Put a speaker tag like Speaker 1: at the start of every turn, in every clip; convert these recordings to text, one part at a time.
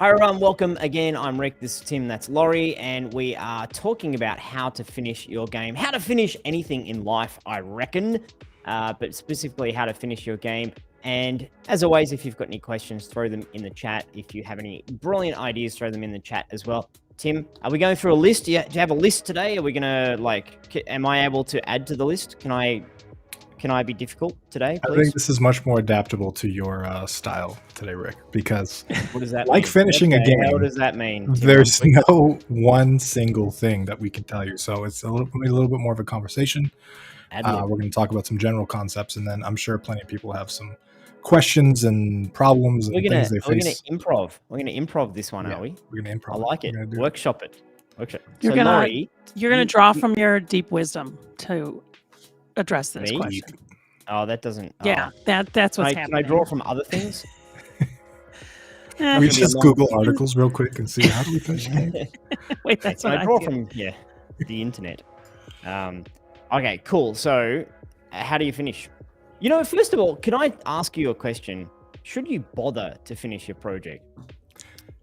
Speaker 1: Hi everyone, welcome again. I'm Rick, this is Tim, that's Laurie, and we are talking about how to finish your game, how to finish anything in life, I reckon, but specifically how to finish your game. And as always, if you've got any questions, throw them in the chat. If you have any brilliant ideas, throw them in the chat as well. Tim, are we going through a list? Do you have a list today? Are we gonna, am I able to add to the list? Can I be difficult today, please?
Speaker 2: I think this is much more adaptable to your style today, Rick, because
Speaker 1: what does that
Speaker 2: like
Speaker 1: mean?
Speaker 2: finishing a game,
Speaker 1: what does that mean?
Speaker 2: There's no one single thing that we can tell you. So it's a little bit more of a conversation. We're going to talk about some general concepts, and then I'm sure plenty of people have some questions and problems and things they face.
Speaker 1: We're going to improv this one, are we?
Speaker 2: We're going to improv.
Speaker 1: I like it. Workshop it. Okay.
Speaker 3: You're gonna draw from your deep wisdom to address this question.
Speaker 1: Oh, that doesn't.
Speaker 3: Yeah, that's what's happening.
Speaker 1: Can I draw from other things?
Speaker 2: We just Google articles real quick and see how do we finish the game.
Speaker 3: Wait, that's what
Speaker 1: I draw from. Yeah, the internet. Okay, cool. So, how do you finish? You know, first of all, can I ask you a question? Should you bother to finish your project?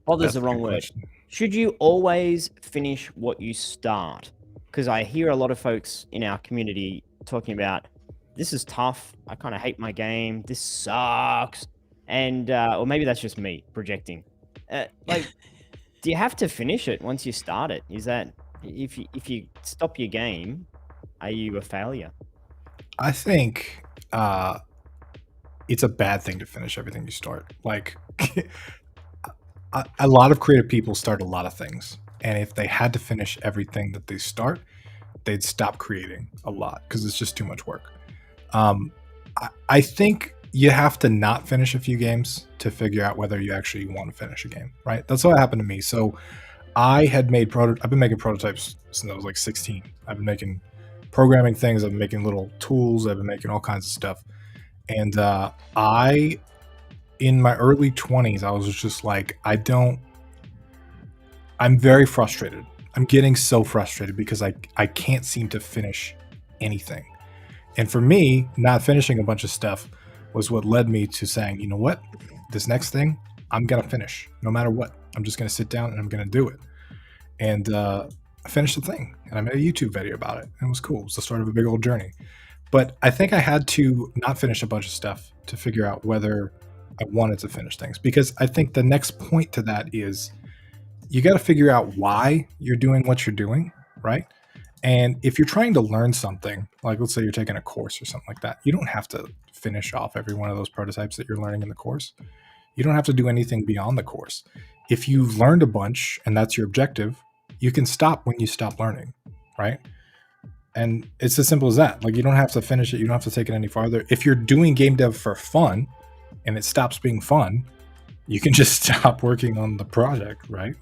Speaker 1: Bother's the wrong word. Should you always finish what you start? Because I hear a lot of folks in our community talking about, this is tough. I kind of hate my game. This sucks. And, or maybe that's just me projecting. Do you have to finish it once you start it? Is that, if you stop your game, are you a failure?
Speaker 2: I think it's a bad thing to finish everything you start. Like, a lot of creative people start a lot of things. And if they had to finish everything that they start, they'd stop creating a lot because it's just too much work. I think you have to not finish a few games to figure out whether you actually want to finish a game, right? That's what happened to me. So I had made I've been making prototypes since I was like 16. I've been making programming things. I've been making little tools. I've been making all kinds of stuff. And in my early 20s, I was just like, I'm very frustrated. I'm getting so frustrated because I can't seem to finish anything. And for me, not finishing a bunch of stuff was what led me to saying, you know what, this next thing, I'm going to finish no matter what. I'm just going to sit down and I'm going to do it. And I finished the thing and I made a YouTube video about it. And it was cool. It was the start of a big old journey. But I think I had to not finish a bunch of stuff to figure out whether I wanted to finish things. Because I think the next point to that is you got to figure out why you're doing what you're doing, right? And if you're trying to learn something, like let's say you're taking a course or something like that, you don't have to finish off every one of those prototypes that you're learning in the course. You don't have to do anything beyond the course. If you've learned a bunch and that's your objective, you can stop when you stop learning, right? And it's as simple as that. Like, you don't have to finish it. You don't have to take it any farther. If you're doing game dev for fun and it stops being fun, you can just stop working on the project, right?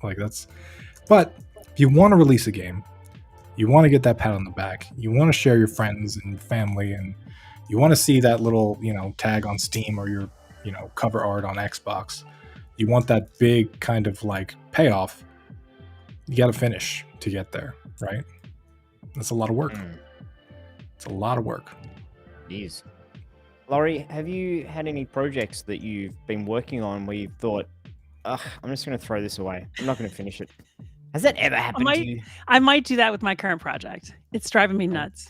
Speaker 2: But if you want to release a game, you want to get that pat on the back, you want to share your friends and family, and you want to see that little, tag on Steam or your, cover art on Xbox. You want that big kind of like payoff. You got to finish to get there, right? That's a lot of work. It's a lot of work.
Speaker 1: Jeez. Laurie, have you had any projects that you've been working on where you've thought, I'm just going to throw this away. I'm not going to finish it. Has that ever happened to you?
Speaker 3: I might do that with my current project. It's driving me nuts.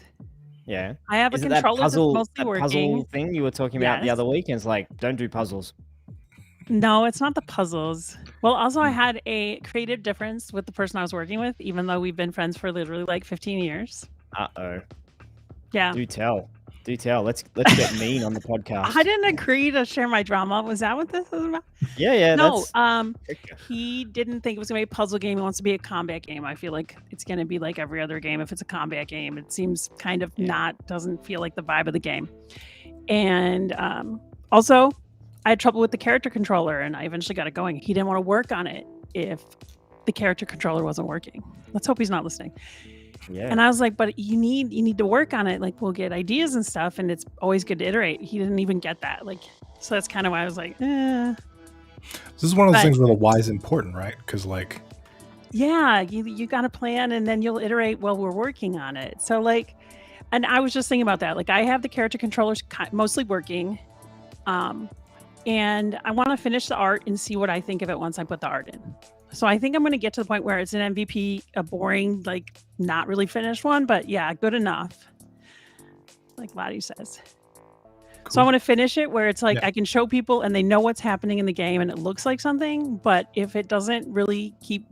Speaker 1: Yeah.
Speaker 3: I have a controller that's mostly working.
Speaker 1: Puzzle thing you were talking about the other week, and it's like, don't do puzzles.
Speaker 3: No, it's not the puzzles. Well, also I had a creative difference with the person I was working with, even though we've been friends for literally like 15 years.
Speaker 1: Uh-oh.
Speaker 3: Yeah.
Speaker 1: Do tell. Let's get mean on the podcast.
Speaker 3: I didn't agree to share my drama. Was that what this was about?
Speaker 1: Yeah.
Speaker 3: No, he didn't think it was gonna be a puzzle game. He wants to be a combat game. I feel like it's gonna be like every other game. If it's a combat game, it seems kind of doesn't feel like the vibe of the game. And also, I had trouble with the character controller, and I eventually got it going. He didn't want to work on it if the character controller wasn't working. Let's hope he's not listening. Yeah. And I was like, but you need to work on it. Like, we'll get ideas and stuff, and it's always good to iterate. He didn't even get that. So that's kind of why I was like,
Speaker 2: This is one of those things where the why is important, right? Because
Speaker 3: yeah, you got to plan, and then you'll iterate while we're working on it. So and I was just thinking about that. Like, I have the character controllers mostly working. and I want to finish the art and see what I think of it once I put the art in. So I think I'm going to get to the point where it's an MVP, a boring, like not really finished one, but yeah, good enough. Like Lottie says.
Speaker 2: Cool.
Speaker 3: So I want to finish it where it's like
Speaker 2: Yeah.
Speaker 3: I can show people and they know what's happening in the game and it looks like something. But if it doesn't really keep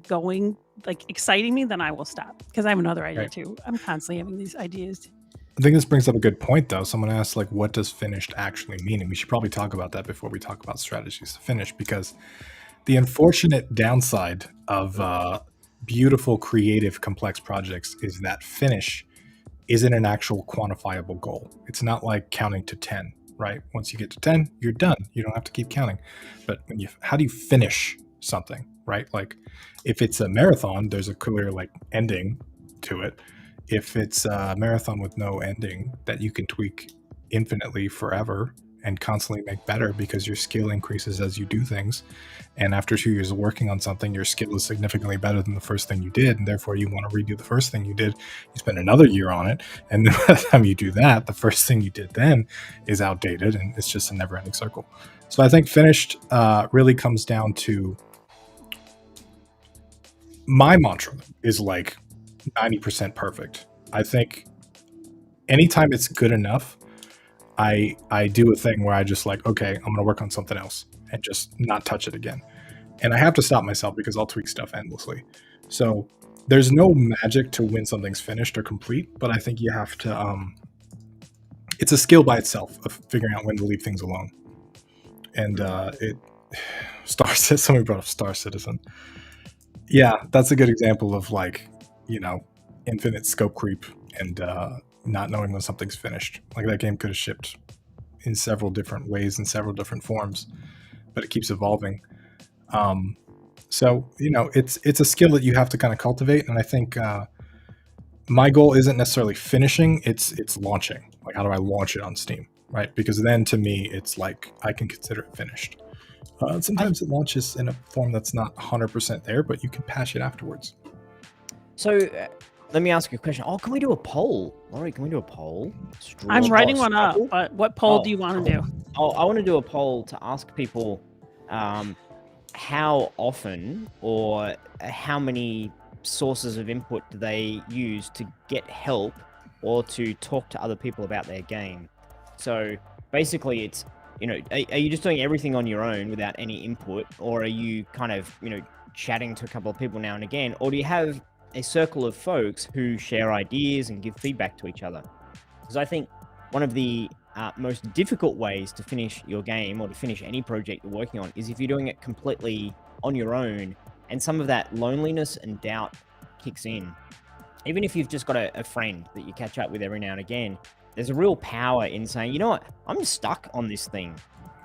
Speaker 3: going, like exciting me, then I will stop because I have another idea
Speaker 2: Right.
Speaker 3: too. I'm constantly having these ideas.
Speaker 2: I think this brings up a good point, though. Someone asked, like, what does finished actually mean? And we should probably talk about that before we talk about strategies to finish, because the unfortunate downside of beautiful, creative, complex projects is that finish isn't an actual quantifiable goal. It's not like counting to 10, right? Once you get to 10, you're done. You don't have to keep counting. But how do you finish something, right? Like, if it's a marathon, there's a clear like ending to it. If it's a marathon with no ending that you can tweak infinitely forever and constantly make better because your skill increases as you do things, and after 2 years of working on something, your skill is significantly better than the first thing you did, and therefore you want to redo the first thing you did, you spend another year on it, and then by the time you do that, the first thing you did then is outdated, and it's just a never-ending circle. So I think finished really comes down to, my mantra is like 90% perfect. I think anytime it's good enough, I do a thing where I just like, okay, I'm gonna work on something else and just not touch it again. And I have to stop myself because I'll tweak stuff endlessly. So there's no magic to when something's finished or complete, but I think you have to it's a skill by itself of figuring out when to leave things alone. And somebody brought up Star Citizen. Yeah, that's a good example of like, infinite scope creep and not knowing when something's finished. Like, that game could have shipped in several different ways, in several different forms, but it keeps evolving. So it's a skill that you have to kind of cultivate. And I think my goal isn't necessarily finishing; it's launching. Like, how do I launch it on Steam, right? Because then to me, it's like I can consider it finished. Sometimes it launches in a form that's not 100% there, but you can patch it afterwards.
Speaker 1: So let me ask you a question. Oh, can we do a poll? Laurie, can we do a poll?
Speaker 3: I'm writing one up, but what poll do you want to do?
Speaker 1: Oh, I want to do a poll to ask people how often or how many sources of input do they use to get help or to talk to other people about their game. So basically it's, are you just doing everything on your own without any input, or are you kind of, chatting to a couple of people now and again, or do you have a circle of folks who share ideas and give feedback to each other? Because I think one of the most difficult ways to finish your game or to finish any project you're working on is if you're doing it completely on your own, and some of that loneliness and doubt kicks in. Even if you've just got a friend that you catch up with every now and again, there's a real power in saying, you know what, I'm stuck on this thing.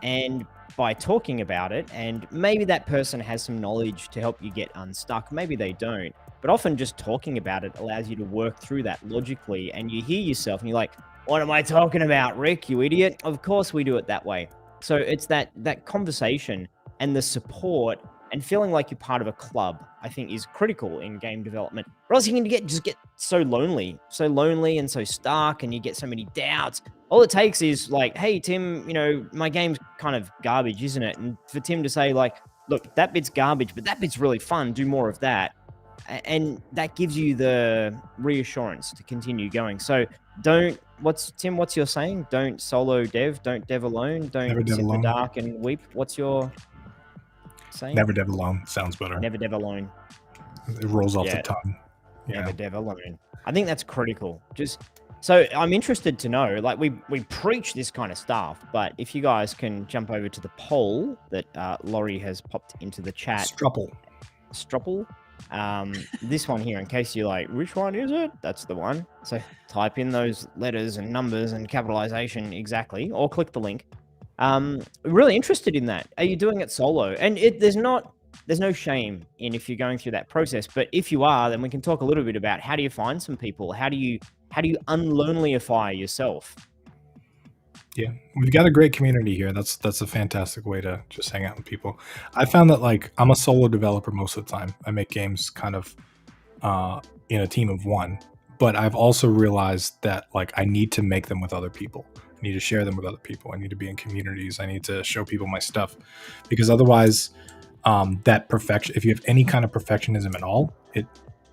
Speaker 1: And by talking about it, and maybe that person has some knowledge to help you get unstuck, maybe they don't, but often just talking about it allows you to work through that logically, and you hear yourself and you're like, what am I talking about, Rick, you idiot? Of course we do it that way. So it's that conversation and the support and feeling like you're part of a club, I think, is critical in game development. Or else you can just get so lonely and so stuck, and you get so many doubts. All it takes is like, hey, Tim, my game's kind of garbage, isn't it? And for Tim to say like, look, that bit's garbage, but that bit's really fun. Do more of that. And that gives you the reassurance to continue going. So what's your saying? Don't solo dev, don't dev alone, don't sit in the dark and weep. What's your saying?
Speaker 2: Never dev alone sounds better.
Speaker 1: Never dev alone.
Speaker 2: It rolls off the tongue.
Speaker 1: Never dev alone. I think that's critical. So I'm interested to know, like, we preach this kind of stuff, but if you guys can jump over to the poll that Laurie has popped into the chat. Stropple. This one here, in case you're like, which one is it? That's the one. So type in those letters and numbers and capitalization exactly, or click the link. Really interested in that. Are you doing it solo? And there's no shame in if you're going through that process, but if you are, then we can talk a little bit about how do you find some people? How do you unlonelyify yourself?
Speaker 2: Yeah, we've got a great community here. That's a fantastic way to just hang out with people. I found that, like, I'm a solo developer most of the time. I make games kind of in a team of one, but I've also realized that, like, I need to make them with other people. I need to share them with other people. I need to be in communities. I need to show people my stuff, because otherwise, that perfection, if you have any kind of perfectionism at all,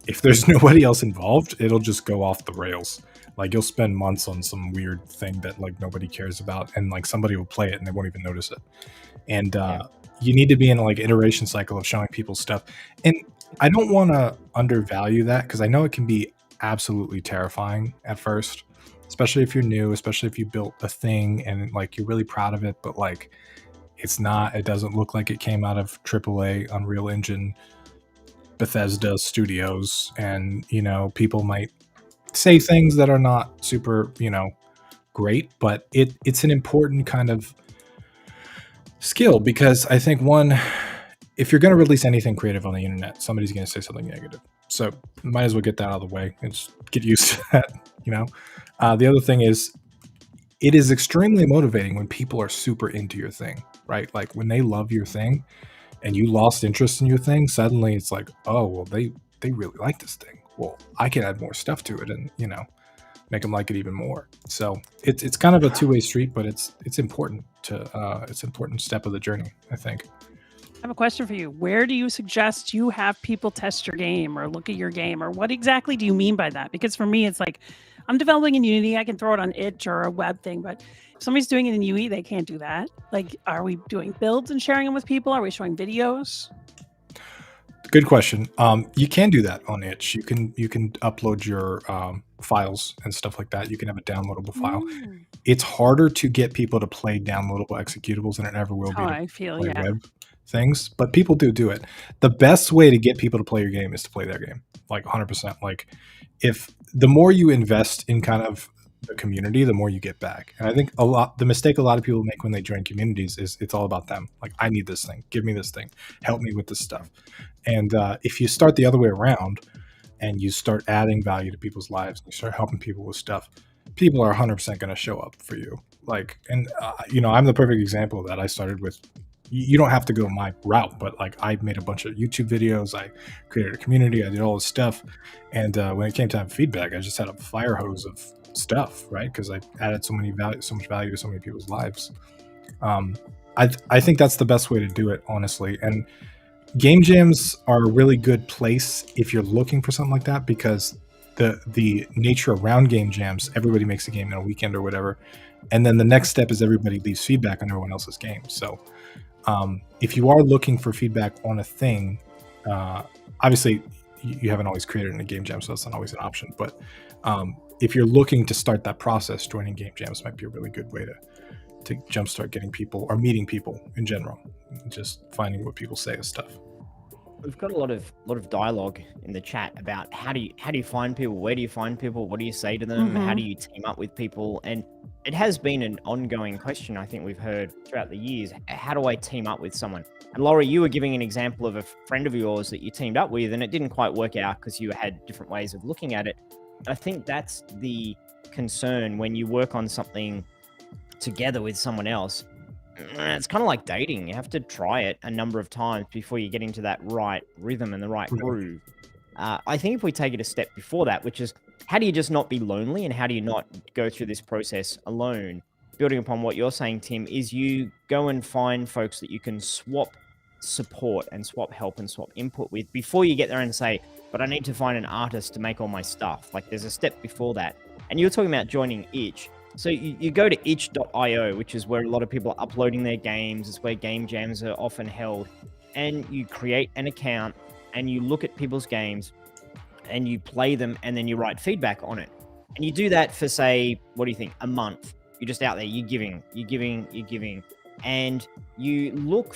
Speaker 2: if there's nobody else involved, it'll just go off the rails. Like, you'll spend months on some weird thing that like nobody cares about, and like somebody will play it and they won't even notice it. And you need to be in a like iteration cycle of showing people stuff. And I don't want to undervalue that, because I know it can be absolutely terrifying at first, especially if you're new, especially if you built a thing and like you're really proud of it, but like it doesn't look like it came out of AAA, Unreal Engine, Bethesda Studios, and people might say things that are not super great, but it's an important kind of skill, because I think, one, if you're going to release anything creative on the internet, somebody's going to say something negative, so might as well get that out of the way and just get used to that. The other thing is, it is extremely motivating when people are super into your thing, right? Like when they love your thing and you lost interest in your thing, suddenly it's like, oh, well, they really like this thing. Well, I can add more stuff to it and, make them like it even more. So it's kind of a two-way street, but it's important it's an important step of the journey, I think.
Speaker 3: I have a question for you. Where do you suggest you have people test your game or look at your game, or what exactly do you mean by that? Because for me, it's like, I'm developing in Unity. I can throw it on itch or a web thing, but if somebody's doing it in UE, they can't do that. Like, are we doing builds and sharing them with people? Are we showing videos?
Speaker 2: Good question. You can do that on itch. You can upload your files and stuff like that. You can have a downloadable file. It's harder to get people to play downloadable executables than it ever will be
Speaker 3: I feel,
Speaker 2: play web things, but people do it. The best way to get people to play your game is to play their game, like 100%. Like, if the more you invest in kind of the community, the more you get back. And I think the mistake a lot of people make when they join communities is it's all about them. Like, I need this thing, give me this thing, help me with this stuff. And if you start the other way around and you start adding value to people's lives and you start helping people with stuff, people are 100% going to show up for you. Like, and I'm the perfect example of that. I started with, you don't have to go my route, but like, I made a bunch of YouTube videos, I created a community, I did all this stuff. And when it came time for feedback, I just had a fire hose of stuff, right? Because I added so much value to so many people's lives. I think that's the best way to do it, honestly. And game jams are a really good place if you're looking for something like that, because the nature around game jams, everybody makes a game in a weekend or whatever, and then the next step is everybody leaves feedback on everyone else's game. So if you are looking for feedback on a thing, obviously you haven't always created in a game jam, so that's not always an option, but if you're looking to start that process, joining game jams might be a really good way to jumpstart getting people or meeting people in general, just finding what people say and stuff.
Speaker 1: We've got a lot of dialogue in the chat about how do you find people, where do you find people, what do you say to them, how do you team up with people? And it has been an ongoing question I think we've heard throughout the years. How do I team up with someone? And Laurie, you were giving an example of a friend of yours that you teamed up with, and it didn't quite work out because you had different ways of looking at it. I think that's the concern when you work on something together with someone else. It's kind of like dating. You have to try it a number of times before you get into that right rhythm and the right groove. I think if we take it a step before that, which is, how do you just not be lonely and how do you not go through this process alone? Building upon what you're saying, Tim, is you go and find folks that you can swap support and swap help and swap input with before you get there and say, but I need to find an artist to make all my stuff. Like, there's a step before that. And you're talking about joining itch. So you go to itch.io, which is where a lot of people are uploading their games. It's where game jams are often held. And you create an account and you look at people's games and you play them and then you write feedback on it. And you do that for, say, what do you think, a month. You're just out there, you're giving. And you look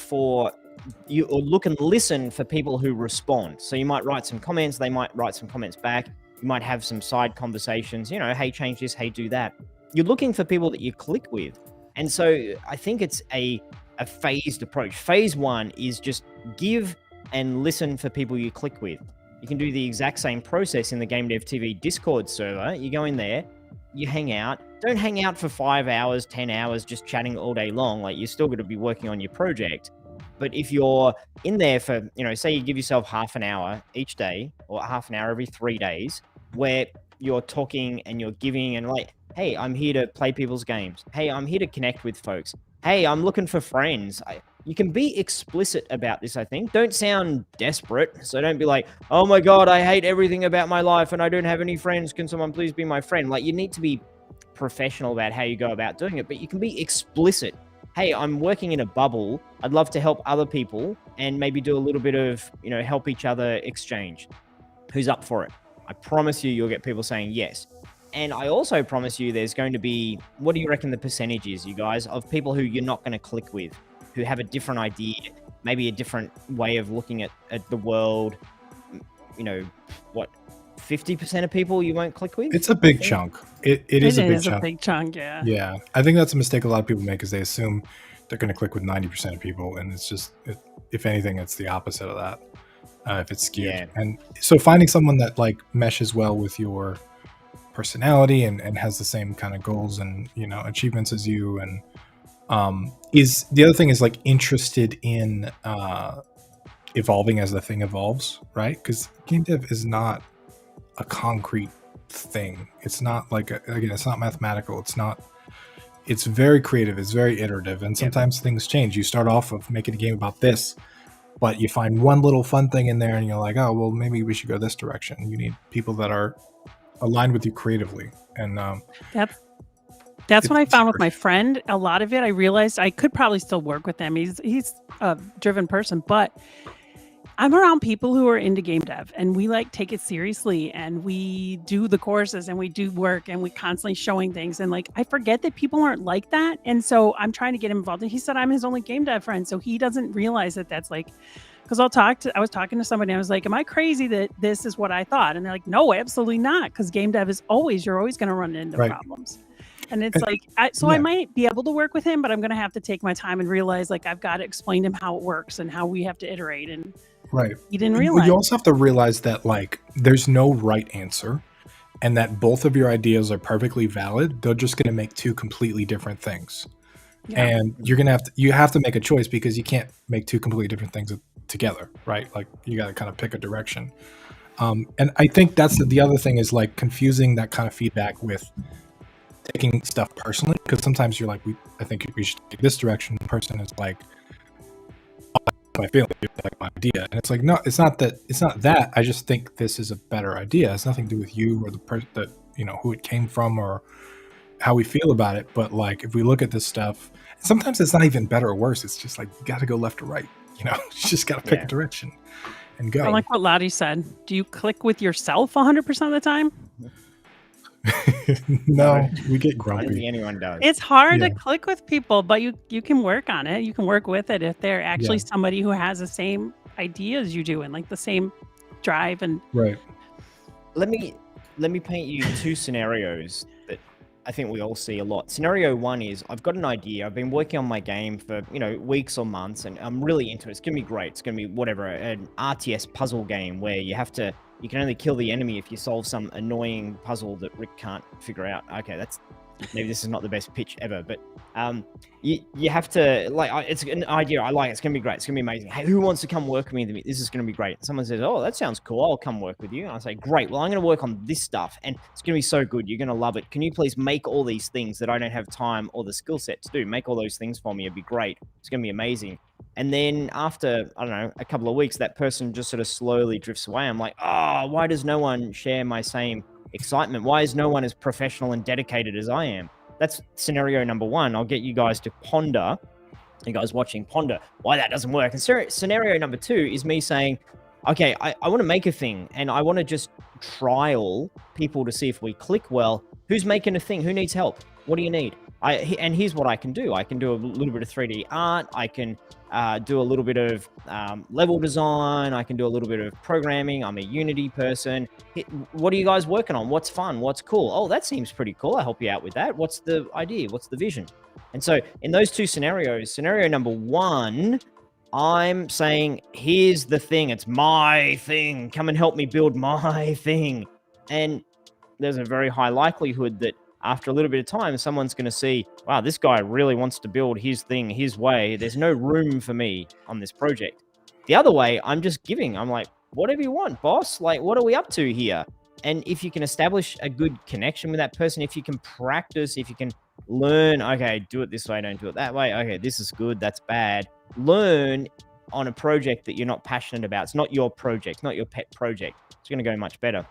Speaker 1: and listen for people who respond. So you might write some comments, they might write some comments back. You might have some side conversations, hey, change this, hey, do that. You're looking for people that you click with. And so I think it's a phased approach. Phase one is just give and listen for people you click with. You can do the exact same process in the GameDev.tv Discord server. You go in there, you hang out. Don't hang out for 5 hours, 10 hours, just chatting all day long. Like, you're still going to be working on your project. But if you're in there for, say you give yourself half an hour each day or half an hour every 3 days, where you're talking and you're giving and like, hey, I'm here to play people's games. Hey, I'm here to connect with folks. Hey, I'm looking for friends. You can be explicit about this, I think. Don't sound desperate. So don't be like, oh my God, I hate everything about my life and I don't have any friends. Can someone please be my friend? Like, you need to be professional about how you go about doing it, but you can be explicit. Hey, I'm working in a bubble. I'd love to help other people and maybe do a little bit of, help each other exchange. Who's up for it? I promise you'll get people saying yes. And I also promise you there's going to be, what do you reckon the percentage is, you guys, of people who you're not going to click with, who have a different idea, maybe a different way of looking at the world? 50% of people you won't click with?
Speaker 2: It's a big chunk. It is a big chunk.
Speaker 3: Yeah.
Speaker 2: Yeah. I think that's a mistake a lot of people make, is they assume they're going to click with 90% of people. And it's just, if anything, it's the opposite of that. If it's skewed.
Speaker 1: Yeah.
Speaker 2: And so finding someone that like meshes well with your personality and has the same kind of goals and, achievements as you, and is the other thing is like interested in evolving as the thing evolves, right? Because game dev is not a concrete thing. It's not like it's not mathematical. It's very creative. It's very iterative, and sometimes things change. You start off of making a game about this, but you find one little fun thing in there and you're like, oh, well, maybe we should go this direction. You need people that are aligned with you creatively. And
Speaker 3: that's what I found with my friend. A lot of it, I realized I could probably still work with him. He's a driven person, but I'm around people who are into game dev, and we like take it seriously, and we do the courses and we do work and we constantly showing things. And like, I forget that people aren't like that. And so I'm trying to get him involved. And he said, I'm his only game dev friend. So he doesn't realize that that's like, because I was talking to somebody and I was like, am I crazy that this is what I thought? And they're like, no, absolutely not. Because game dev is you're always going to run into problems. And it's like, I might be able to work with him, but I'm going to have to take my time and realize like, I've got to explain to him how it works and how we have to iterate. And he didn't realize.
Speaker 2: You also have to realize that like, there's no right answer, and that both of your ideas are perfectly valid. They're just going to make two completely different things. Yeah. And you have to make a choice, because you can't make two completely different things together, right? Like, you got to kind of pick a direction. And I think that's the other thing, is like confusing that kind of feedback with taking stuff personally, because sometimes you're like, I think we should take this direction. The person is like, I feel like my idea, and it's like, no, it's not that. I just think this is a better idea. It has nothing to do with you or the person that, who it came from or how we feel about it. But like, if we look at this stuff, sometimes it's not even better or worse. It's just like, you got to go left or right. You just got to pick a direction and go.
Speaker 3: I like what Lottie said. Do you click with yourself 100% of the time?
Speaker 2: No, we get
Speaker 1: I
Speaker 2: grumpy.
Speaker 1: don't think anyone does.
Speaker 3: It's hard to click with people, but you can work on it. You can work with it if they're actually somebody who has the same idea as you do and like the same drive. And
Speaker 2: right.
Speaker 1: Let me paint you two scenarios that I think we all see a lot. Scenario one is, I've got an idea. I've been working on my game for, weeks or months, and I'm really into it. It's going to be great. It's going to be whatever, an RTS puzzle game where you can only kill the enemy if you solve some annoying puzzle that Rick can't figure out. Okay, maybe this is not the best pitch ever, but you have to, like, it's an idea. I like it. It's going to be great. It's going to be amazing. Hey, who wants to come work with me? This is going to be great. Someone says, oh, that sounds cool. I'll come work with you. And I say, great. Well, I'm going to work on this stuff, and it's going to be so good. You're going to love it. Can you please make all these things that I don't have time or the skill set to do? Make all those things for me. It'd be great. It's going to be amazing. And then after, I don't know, a couple of weeks, that person just sort of slowly drifts away. I'm like, oh, why does no one share my same excitement? Why is no one as professional and dedicated as I am? That's scenario number one. I'll get you guys to ponder, you guys watching, ponder why that doesn't work. And scenario number two is me saying, okay, I want to make a thing, and I want to just trial people to see if we click well. Who's making a thing? Who needs help? What do you need? And here's what I can do. I can do a little bit of 3D art. I can do a little bit of level design. I can do a little bit of programming. I'm a Unity person. What are you guys working on? What's fun? What's cool? Oh, that seems pretty cool. I'll help you out with that. What's the idea? What's the vision? And so in those two scenarios, scenario number one, I'm saying, here's the thing. It's my thing. Come and help me build my thing. And there's a very high likelihood that after a little bit of time, someone's going to see, wow, this guy really wants to build his thing his way. There's no room for me on this project. The other way, I'm just giving. I'm like, whatever you want, boss. Like, what are we up to here? And if you can establish a good connection with that person, if you can practice, if you can learn, okay, do it this way, don't do it that way. Okay, this is good, that's bad. Learn on a project that you're not passionate about. It's not your project, not your pet project. It's going to go much better.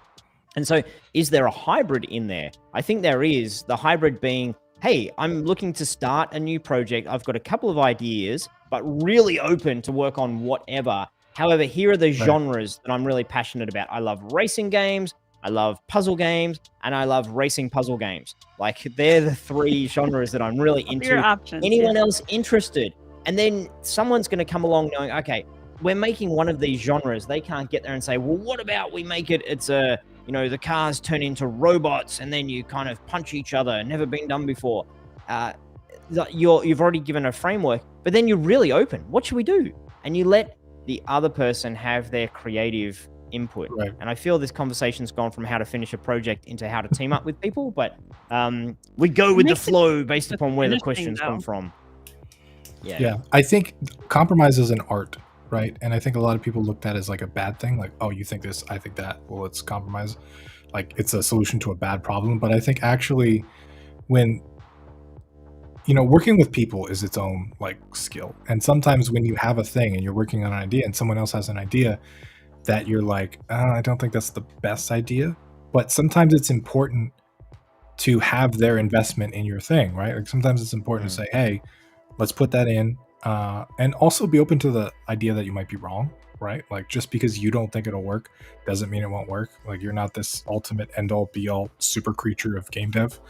Speaker 1: And so is there a hybrid in there? I think there is. The hybrid being, hey, I'm looking to start a new project. I've got a couple of ideas, but really open to work on whatever. However, here are the genres that I'm really passionate about. I love racing games, I love puzzle games, and I love racing puzzle games. Like, they're the 3 genres that I'm really into.
Speaker 3: Options,
Speaker 1: Anyone else interested? And then someone's going to come along knowing, okay, we're making one of these genres. They can't get there and say, well, what about we make it, it's a, you know, the cars turn into robots and then you kind of punch each other. Never been done before. You've already given a framework, but then you're really open. What should we do? And you let the other person have their creative input.
Speaker 2: Right.
Speaker 1: And I feel this conversation's gone from how to finish a project into how to team up with people, but we go with the flow based upon where the questions come from.
Speaker 2: Yeah. I think compromise is an art, right? And I think a lot of people look at it as like a bad thing. Like, oh, you think this, I think that. Well, it's compromise. Like, it's a solution to a bad problem. But I think actually when, you know, working with people is its own like skill. And sometimes when you have a thing and you're working on an idea and someone else has an idea that you're like, I don't think that's the best idea. But sometimes it's important to have their investment in your thing, right? Like, sometimes it's important to say, hey, let's put that in, and also be open to the idea that you might be wrong, right? Like, just because you don't think it'll work doesn't mean it won't work. Like, you're not this ultimate end all be all super creature of game dev,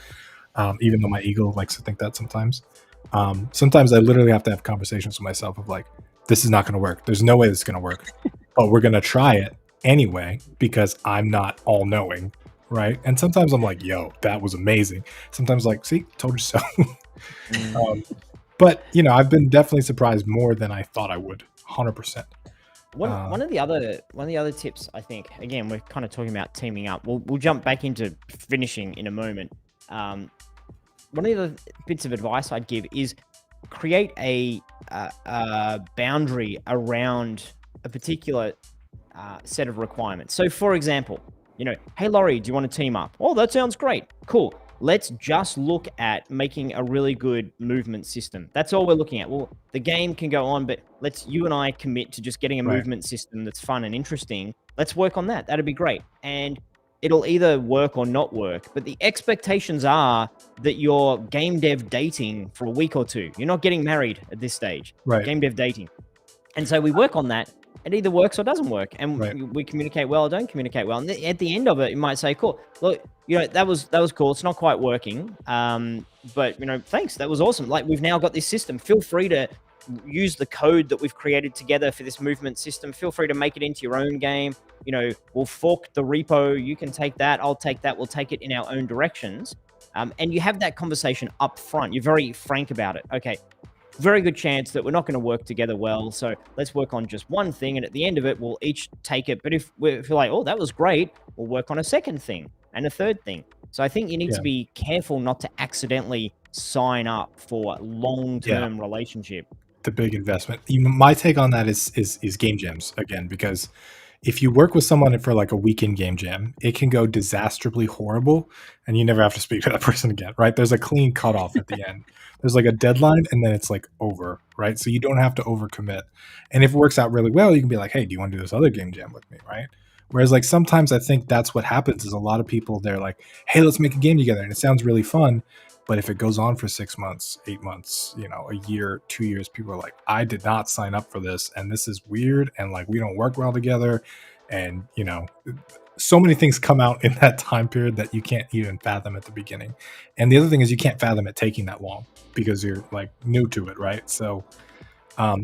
Speaker 2: even though my ego likes to think that sometimes. Sometimes I literally have to have conversations with myself of like, this is not going to work. There's no way this is going to work, but we're going to try it anyway because I'm not all knowing, right? And sometimes I'm like, yo, that was amazing. Sometimes like, see, told you so. But, you know, I've been definitely surprised more than I thought I would, 100%.
Speaker 1: One of the other tips, I think, again, we're kind of talking about teaming up. We'll jump back into finishing in a moment. One of the other bits of advice I'd give is create a boundary around a particular set of requirements. So, for example, you know, hey, Laurie, do you want to team up? Oh, that sounds great. Cool. Let's just look at making a really good movement system. That's all we're looking at. Well, the game can go on, but you and I commit to just getting a movement system that's fun and interesting. Let's work on that. That'd be great. And it'll either work or not work. But the expectations are that you're game dev dating for a week or 2. You're not getting married at this stage.
Speaker 2: Right.
Speaker 1: Game dev dating. And so we work on that. It either works or doesn't work, and we communicate well or don't communicate well. And at the end of it, you might say, "Cool, look, you know, that was cool. It's not quite working, but you know, thanks. That was awesome. Like, we've now got this system. Feel free to use the code that we've created together for this movement system. Feel free to make it into your own game. You know, we'll fork the repo. You can take that. I'll take that. We'll take it in our own directions." And you have that conversation up front. You're very frank about it. Okay. Very good chance that we're not going to work together well. So let's work on just one thing. And at the end of it, we'll each take it. But if we're like, oh, that was great, we'll work on a second thing and a third thing. So I think you need to be careful not to accidentally sign up for a long-term relationship.
Speaker 2: The big investment. My take on that is game jams again, because if you work with someone for like a weekend game jam, it can go disastrously horrible and you never have to speak to that person again, right? There's a clean cutoff at the end. There's like a deadline and then it's like over, right? So you don't have to overcommit. And if it works out really well, you can be like, hey, do you want to do this other game jam with me, right? Whereas like sometimes I think that's what happens is a lot of people, they're like, hey, let's make a game together. And it sounds really fun. But if it goes on for 6 months, 8 months, you know, a year, 2 years, people are like, I did not sign up for this. And this is weird. And like, we don't work well together. And, you know, so many things come out in that time period that you can't even fathom at the beginning. And the other thing is you can't fathom it taking that long because you're like new to it, right? So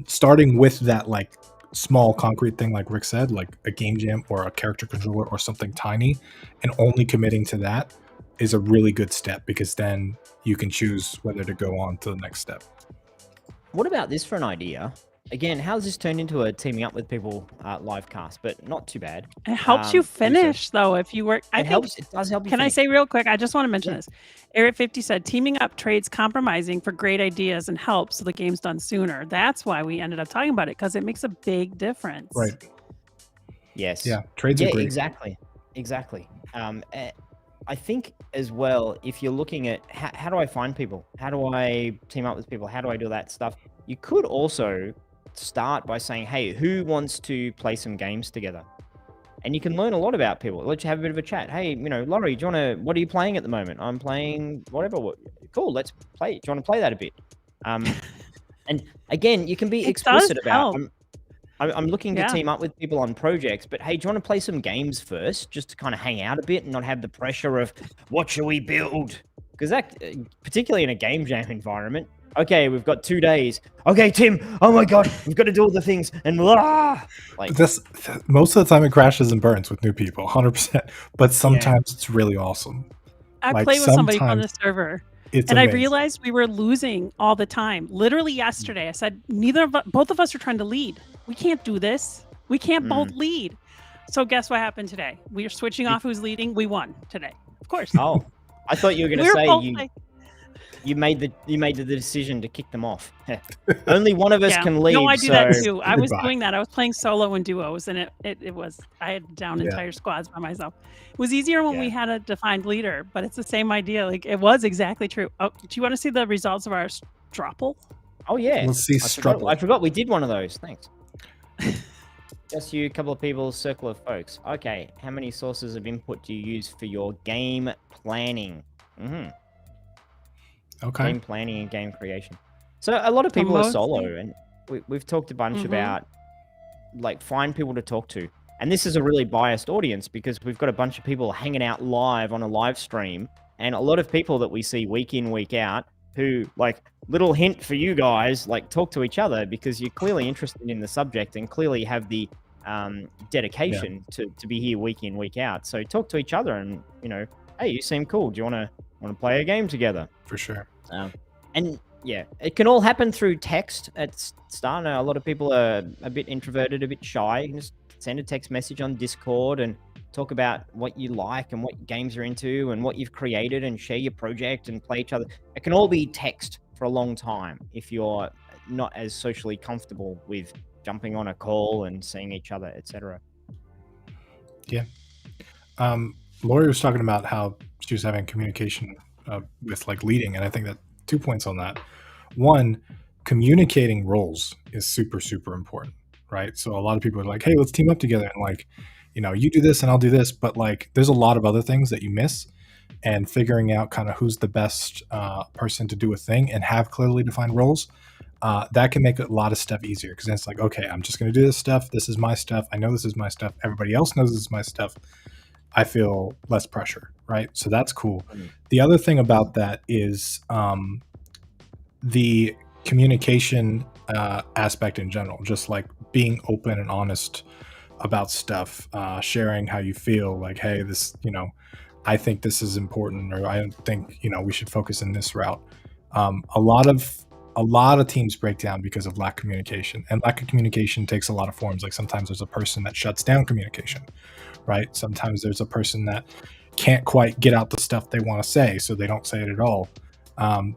Speaker 2: starting with that like small concrete thing, like Rick said, like a game jam or a character controller or something tiny, and only committing to that is a really good step, because then you can choose whether to go on to the next step.
Speaker 1: What about this for an idea? Again, how's this turned into a teaming up with people livecast, but not too bad.
Speaker 3: It helps you finish, though, if you work.
Speaker 1: It does help you
Speaker 3: Can
Speaker 1: finish.
Speaker 3: I say real quick? I just want to mention this. Eric50 said, teaming up trades compromising for great ideas and help so the game's done sooner. That's why we ended up talking about it, because it makes a big difference.
Speaker 2: Right.
Speaker 1: Yes.
Speaker 2: Yeah, trades are great.
Speaker 1: Exactly. Exactly. I think as well, if you're looking at how do I find people? How do I team up with people? How do I do that stuff? You could also start by saying, hey, who wants to play some games together? And you can learn a lot about people. Let's have a bit of a chat. Hey, Laurie, what are you playing at the moment? I'm playing whatever. Cool, let's play. Do you want to play that a bit? And again, you can be explicit about, I'm looking to team up with people on projects, but hey, do you want to play some games first, just to kind of hang out a bit and not have the pressure of what should we build? Because that, particularly in a game jam environment, okay, we've got 2 days. Okay, Tim, oh my God, we've got to do all the things and like
Speaker 2: this. Most of the time, it crashes and burns with new people, 100%. But sometimes it's really awesome.
Speaker 3: I play with somebody on the server.
Speaker 2: It's
Speaker 3: and
Speaker 2: amazing.
Speaker 3: I realized we were losing all the time. Literally yesterday, I said, both of us are trying to lead. We can't do this. We can't both lead. So guess what happened today? We are switching off who's leading. We won today. Of course.
Speaker 1: Oh, I thought you were going to say you made the decision to kick them off. Only one of us can lead.
Speaker 3: No, I do that too. I was doing that. I was playing solo and duos, and it was, I had down entire squads by myself. It was easier when we had a defined leader, but it's the same idea. Like, it was exactly true. Oh, do you want to see the results of our Stropple?
Speaker 1: Oh yeah.
Speaker 2: Let's see Stropple.
Speaker 1: I forgot we did one of those. Thanks. Just you, a couple of people, circle of folks. Okay, how many sources of input do you use for your game planning?
Speaker 2: Okay.
Speaker 1: Game planning and game creation. So a lot of people are solo, and we've talked a bunch about, like, find people to talk to. And this is a really biased audience because we've got a bunch of people hanging out live on a live stream, and a lot of people that we see week in, week out, who, like, little hint for you guys, like, talk to each other because you're clearly interested in the subject and clearly have the dedication to be here week in, week out. So talk to each other and, hey, you seem cool. Do you want to play a game together?
Speaker 2: For sure.
Speaker 1: And yeah, it can all happen through text at start. A lot of people are a bit introverted, a bit shy. You can just send a text message on Discord and talk about what you like and what games you're into and what you've created and share your project and play each other. It can all be text for a long time if you're not as socially comfortable with jumping on a call and seeing each other, etc.
Speaker 2: Yeah. Lori was talking about how she was having communication with, like, leading, and I think that 2 points on that. One, communicating roles is super, super important, right? So a lot of people are like, hey, let's team up together, and, like, you do this and I'll do this, but, like, there's a lot of other things that you miss, and figuring out kind of who's the best person to do a thing and have clearly defined roles, that can make a lot of stuff easier, because then it's like, okay, I'm just going to do this stuff. This is my stuff. I know this is my stuff. Everybody else knows this is my stuff. I feel less pressure, right? So that's cool. The other thing about that is the communication aspect in general, just like being open and honest about stuff, sharing how you feel, like, hey, this, I think this is important, or I think, we should focus in this route. A lot of teams break down because of lack of communication, and lack of communication takes a lot of forms. Like, sometimes there's a person that shuts down communication, right? Sometimes there's a person that can't quite get out the stuff they want to say, so they don't say it at all.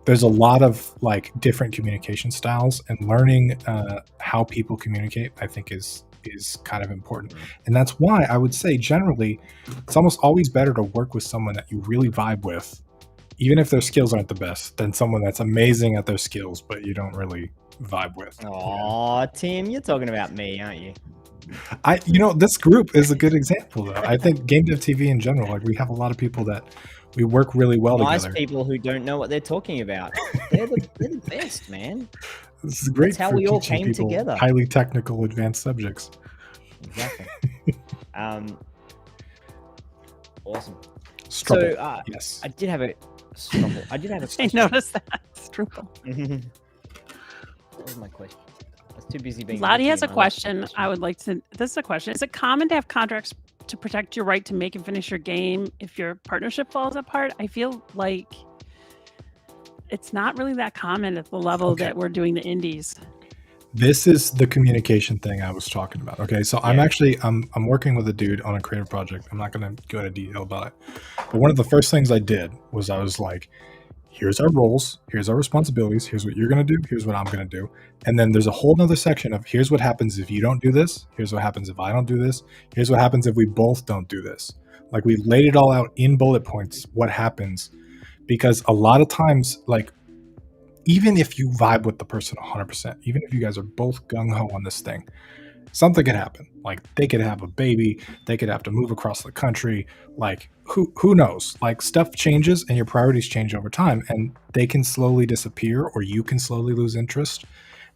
Speaker 2: There's a lot of, like, different communication styles, and learning how people communicate, I think, is kind of important. And that's why I would say generally it's almost always better to work with someone that you really vibe with, even if their skills aren't the best, than someone that's amazing at their skills but you don't really vibe with.
Speaker 1: Oh, Tim, you're talking about me, aren't you?
Speaker 2: This group is a good example, though. I think GameDev.tv in general, like, we have a lot of people that we work really well together.
Speaker 1: Nice people who don't know what they're talking about. They're the best, man.
Speaker 2: This is great.
Speaker 1: That's how we all came together.
Speaker 2: Highly technical, advanced subjects.
Speaker 1: Exactly. Awesome.
Speaker 2: Struggle.
Speaker 1: So,
Speaker 2: yes.
Speaker 1: I did have a struggle. I
Speaker 3: I noticed that. Struggle.
Speaker 1: What was my question? I was too busy being.
Speaker 3: Lottie has a question. I would like to. This is a question. Is it common to have contracts to protect your right to make and finish your game if your partnership falls apart? I feel like it's not really that common at the level that we're doing the indies.
Speaker 2: This is the communication thing I was talking about. Okay, so I'm actually I'm working with a dude on a creative project. I'm not going to go into detail about it, but one of the first things I did was I was like, here's our roles, here's our responsibilities, here's what you're going to do, here's what I'm going to do, and then there's a whole nother section of here's what happens if you don't do this, here's what happens if I don't do this, here's what happens if we both don't do this. Like we laid it all out in bullet points, what happens, because a lot of times, like, even if you vibe with the person 100%, even if you guys are both gung-ho on this thing, something could happen. Like they could have a baby, they could have to move across the country. Like who knows? Like stuff changes and your priorities change over time, and they can slowly disappear, or you can slowly lose interest.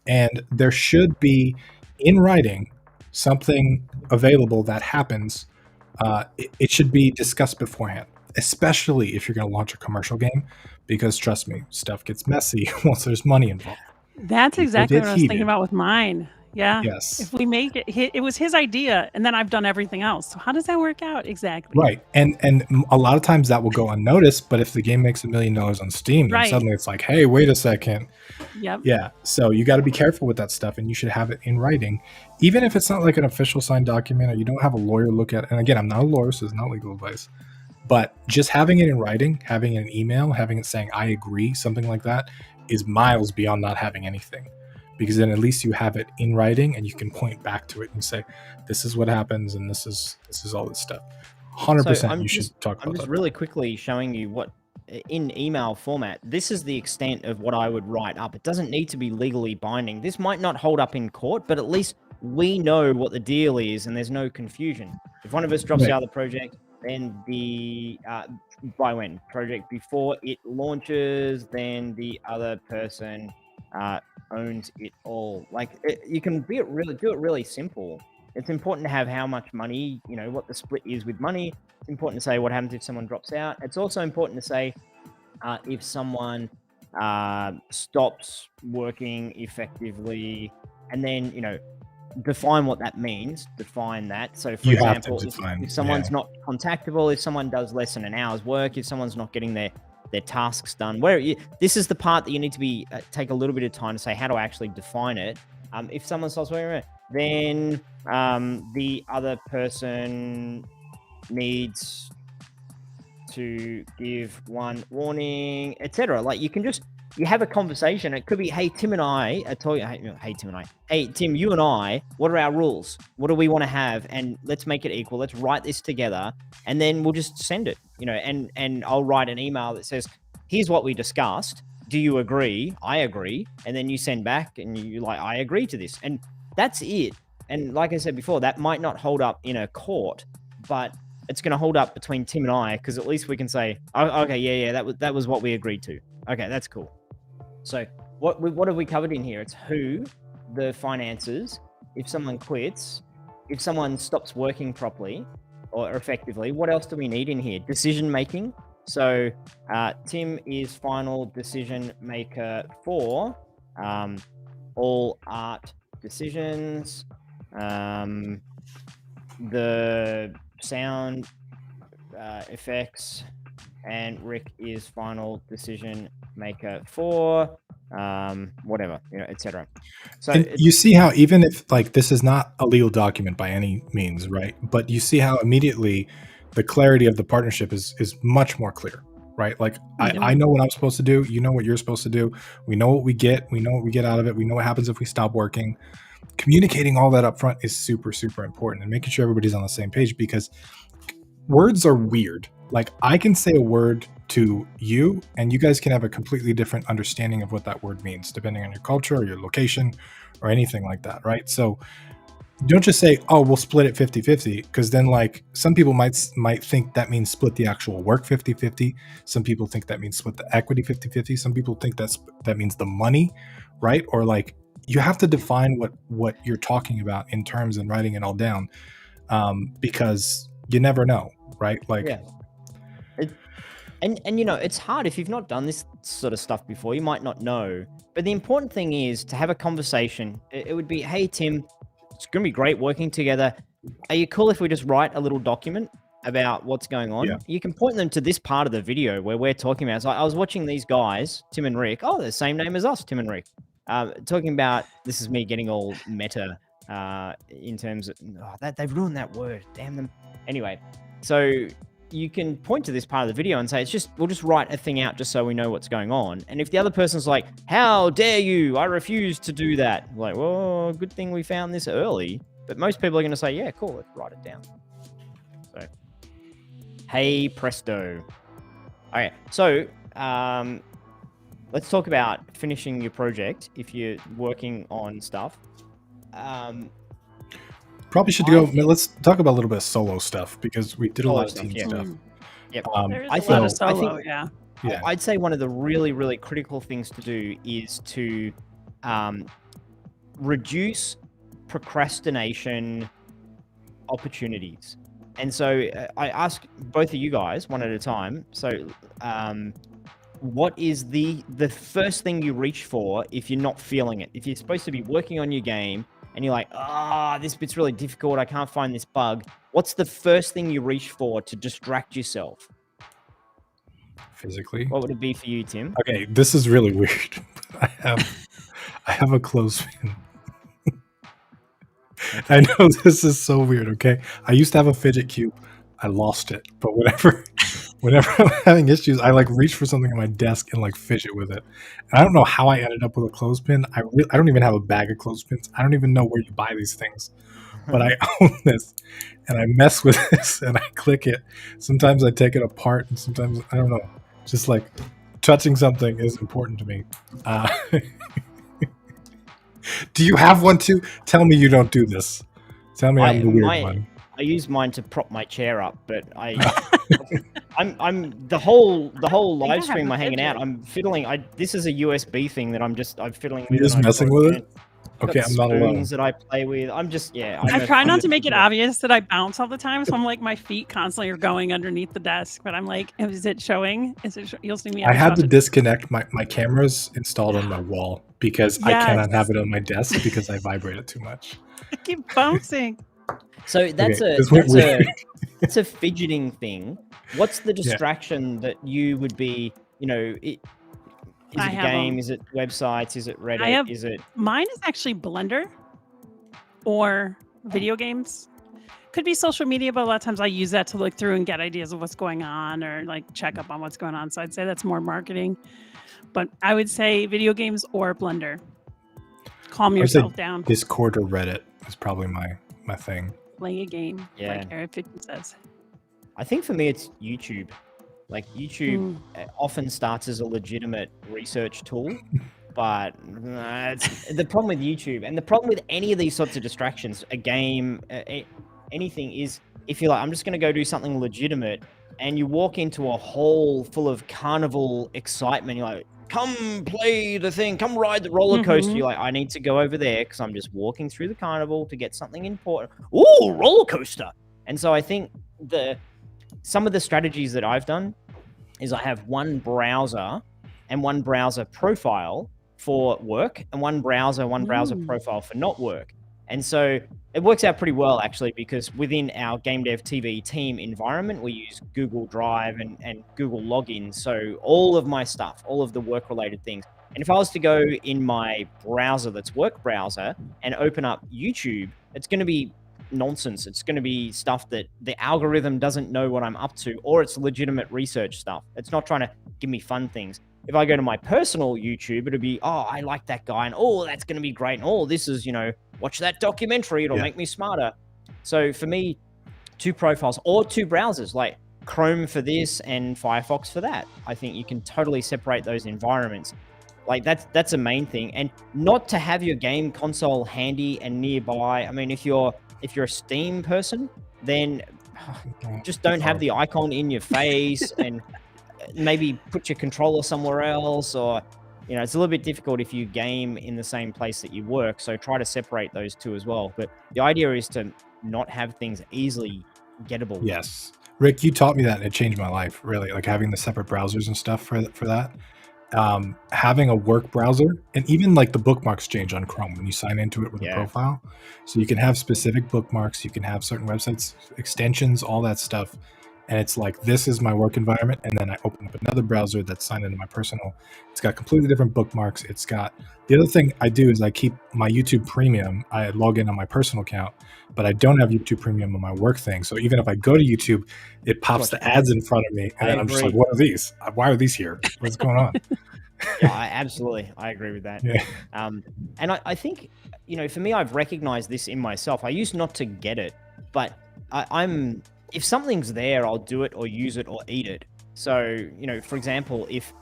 Speaker 2: And there should be in writing something available that happens. It should be discussed beforehand, especially if you're going to launch a commercial game, because trust me, stuff gets messy once there's money involved.
Speaker 3: That's
Speaker 2: People
Speaker 3: exactly
Speaker 2: get
Speaker 3: what I was thinking
Speaker 2: heated.
Speaker 3: about with mine. Yeah.
Speaker 2: Yes.
Speaker 3: If we make it, it was his idea, and then I've done everything else. So how does that work out exactly?
Speaker 2: Right. And a lot of times that will go unnoticed, but if the game makes $1 million on Steam, then
Speaker 3: Right.
Speaker 2: suddenly it's like, hey, wait a second.
Speaker 3: Yep.
Speaker 2: Yeah. So you got to be careful with that stuff, and you should have it in writing, even if it's not like an official signed document, or you don't have a lawyer look at it. And again, I'm not a lawyer, so it's not legal advice. But just having it in writing, having an email, having it saying I agree, something like that, is miles beyond not having anything. Because then at least you have it in writing, and you can point back to it and say, this is what happens, and this is all this stuff. 100% you should talk about
Speaker 1: I'm just
Speaker 2: that.
Speaker 1: really quickly showing you what, in email format, this is the extent of what I would write up. It doesn't need to be legally binding. This might not hold up in court, but at least we know what the deal is, and there's no confusion. If one of us drops
Speaker 2: Right.
Speaker 1: out of the project, then the by when project before it launches, then the other person owns it all. Like you can do it really simple. It's important to have how much money, what the split is with money. It's important to say what happens if someone drops out. It's also important to say if someone stops working effectively, and then define what that means. Define that. So, for example, if someone's not contactable, if someone does less than an hour's work, if someone's not getting their tasks done, this is the part that you need to be take a little bit of time to say, how do I actually define it? If someone stops working, then the other person needs to give one warning, etc. Like you have a conversation. It could be, hey, Tim and I are talking. Hey, Tim, you and I, what are our rules? What do we want to have? And let's make it equal. Let's write this together, and then we'll just send it. And I'll write an email that says, here's what we discussed. Do you agree? I agree. And then you send back, and you like, I agree to this, and that's it. And like I said before, that might not hold up in a court, but it's going to hold up between Tim and I, because at least we can say, oh, okay, yeah, that was what we agreed to. Okay, that's cool. So what have we covered in here? It's who, the finances, if someone quits, if someone stops working properly or effectively. What else do we need in here? Decision making. So Tim is final decision maker for all art decisions, the sound effects, and Rick is final decision maker for whatever, etc. So
Speaker 2: you see how, even if like this is not a legal document by any means, right? But you see how immediately the clarity of the partnership is much more clear, right? Like I know what I'm supposed to do, you know what you're supposed to do, we know what we get out of it, we know what happens if we stop working. Communicating all that up front is super, super important, and making sure everybody's on the same page, because words are weird. Like I can say a word to you, and you guys can have a completely different understanding of what that word means, depending on your culture or your location or anything like that, right? So don't just say, oh, we'll split it 50-50, because then like some people might think that means split the actual work 50-50. Some people think that means split the equity 50-50. Some people think that means the money, right? Or like you have to define what you're talking about in terms and writing it all down, because you never know, right? Like,
Speaker 1: yeah. And it's hard if you've not done this sort of stuff before. You might not know, but the important thing is to have a conversation. It would be, hey Tim, it's gonna be great working together. Are you cool if we just write a little document about what's going on?
Speaker 2: Yeah.
Speaker 1: You can point them to this part of the video where we're talking about. So I was watching these guys, Tim and Rick. Oh, they're the same name as us, Tim and Rick. Talking about, this is me getting all meta in terms of they've ruined that word. Damn them. Anyway, so you can point to this part of the video and say, we'll just write a thing out just so we know what's going on. And if the other person's like, how dare you, I refuse to do that. Like, well, good thing we found this early. But most people are going to say, yeah, cool, let's write it down. So Hey presto. Okay, so let's talk about finishing your project if you're working on stuff.
Speaker 2: Probably should go. Let's talk about a little bit of solo stuff because we did a lot of
Speaker 1: Solo
Speaker 2: team
Speaker 1: stuff, yeah.
Speaker 2: stuff.
Speaker 1: Yep.
Speaker 3: There is
Speaker 1: I
Speaker 3: a lot of
Speaker 1: think- I
Speaker 3: solo,
Speaker 1: think-
Speaker 3: yeah.
Speaker 2: Yeah.
Speaker 1: I'd say one of the really, really critical things to do is to reduce procrastination opportunities. And so I ask both of you guys one at a time. So what is the first thing you reach for if you're not feeling it? If you're supposed to be working on your game and you're like, this bit's really difficult, I can't find this bug. What's the first thing you reach for to distract yourself?
Speaker 2: Physically.
Speaker 1: What would it be for you, Tim?
Speaker 2: Okay, this is really weird. I have a clothespin. I know this is so weird. Okay, I used to have a fidget cube. I lost it, but whenever I'm having issues, I like reach for something on my desk and like fidget with it. And I don't know how I ended up with a clothespin. I don't even have a bag of clothespins. I don't even know where you buy these things. But I own this, and I mess with this, and I click it. Sometimes I take it apart, and sometimes I don't know. Just like touching something is important to me. Do you have one too? Tell me you don't do this. Tell me I'm the weird one.
Speaker 1: I use mine to prop my chair up, but I'm the whole live stream I'm hanging out. I'm fiddling. This is a USB thing that I'm fiddling with.
Speaker 2: You're just messing with it. Okay, I'm not alone.
Speaker 1: Spoons that I play with.
Speaker 3: I try not to make it obvious that I bounce all the time, so I'm like my feet constantly are going underneath the desk. But I'm like, is it showing? You'll see me.
Speaker 2: I had to disconnect my cameras installed on my wall because I cannot have it on my desk because I vibrate it too much.
Speaker 3: I keep bouncing.
Speaker 1: So that's a fidgeting thing. What's the distraction that you would be? Is it a game? Is it websites? Is it Reddit? Is it?
Speaker 3: Mine is actually Blender or video games. Could be social media, but a lot of times I use that to look through and get ideas of what's going on or like check up on what's going on. So I'd say that's more marketing. But I would say video games or Blender. Calm yourself down.
Speaker 2: Discord or Reddit is probably my thing.
Speaker 3: Playing a game, like Eric 50 says. I
Speaker 1: think for me it's YouTube. Like YouTube often starts as a legitimate research tool, but the problem with YouTube and the problem with any of these sorts of distractions, a game, anything, is if you're like, I'm just going to go do something legitimate, and you walk into a hall full of carnival excitement, you're like, come play the thing, come ride the roller coaster. You're like, I need to go over there because I'm just walking through the carnival to get something important. Ooh, roller coaster. And so I think some of the strategies that I've done is I have one browser and one browser profile for work and one browser profile for not work. And so it works out pretty well, actually, because within our GameDev.tv team environment, we use Google Drive and Google Login. So all of my stuff, all of the work-related things. And if I was to go in my browser that's work browser and open up YouTube, it's going to be nonsense. It's going to be stuff that the algorithm doesn't know what I'm up to, or it's legitimate research stuff. It's not trying to give me fun things. If I go to my personal YouTube, it'll be, I like that guy, and that's going to be great, and this is, watch that documentary, it'll make me smarter. So for me, two profiles or two browsers, like Chrome for this and Firefox for that. I think you can totally separate those environments. Like that's a main thing, and not to have your game console handy and nearby. I mean, if you're a Steam person, then just don't have the icon in your face and maybe put your controller somewhere else, or it's a little bit difficult if you game in the same place that you work. So try to separate those two as well. But the idea is to not have things easily gettable.
Speaker 2: Yes. Rick, you taught me that, and it changed my life, really, like having the separate browsers and stuff for that. Having a work browser, and even like the bookmarks change on Chrome when you sign into it with a profile. So you can have specific bookmarks, you can have certain websites, extensions, all that stuff. And it's like, this is my work environment. And then I open up another browser that's signed into my personal. It's got completely different bookmarks. It's got, the other thing I do is I keep my YouTube Premium. I log in on my personal account, but I don't have YouTube Premium on my work thing. So even if I go to YouTube, it pops the ads in front of me. And then I'm just like, what are these? Why are these here? What's going on?
Speaker 1: Absolutely. I agree with that.
Speaker 2: Yeah.
Speaker 1: And I think, for me, I've recognized this in myself. I used not to get it, but I'm if something's there, I'll do it or use it or eat it. So, for example, if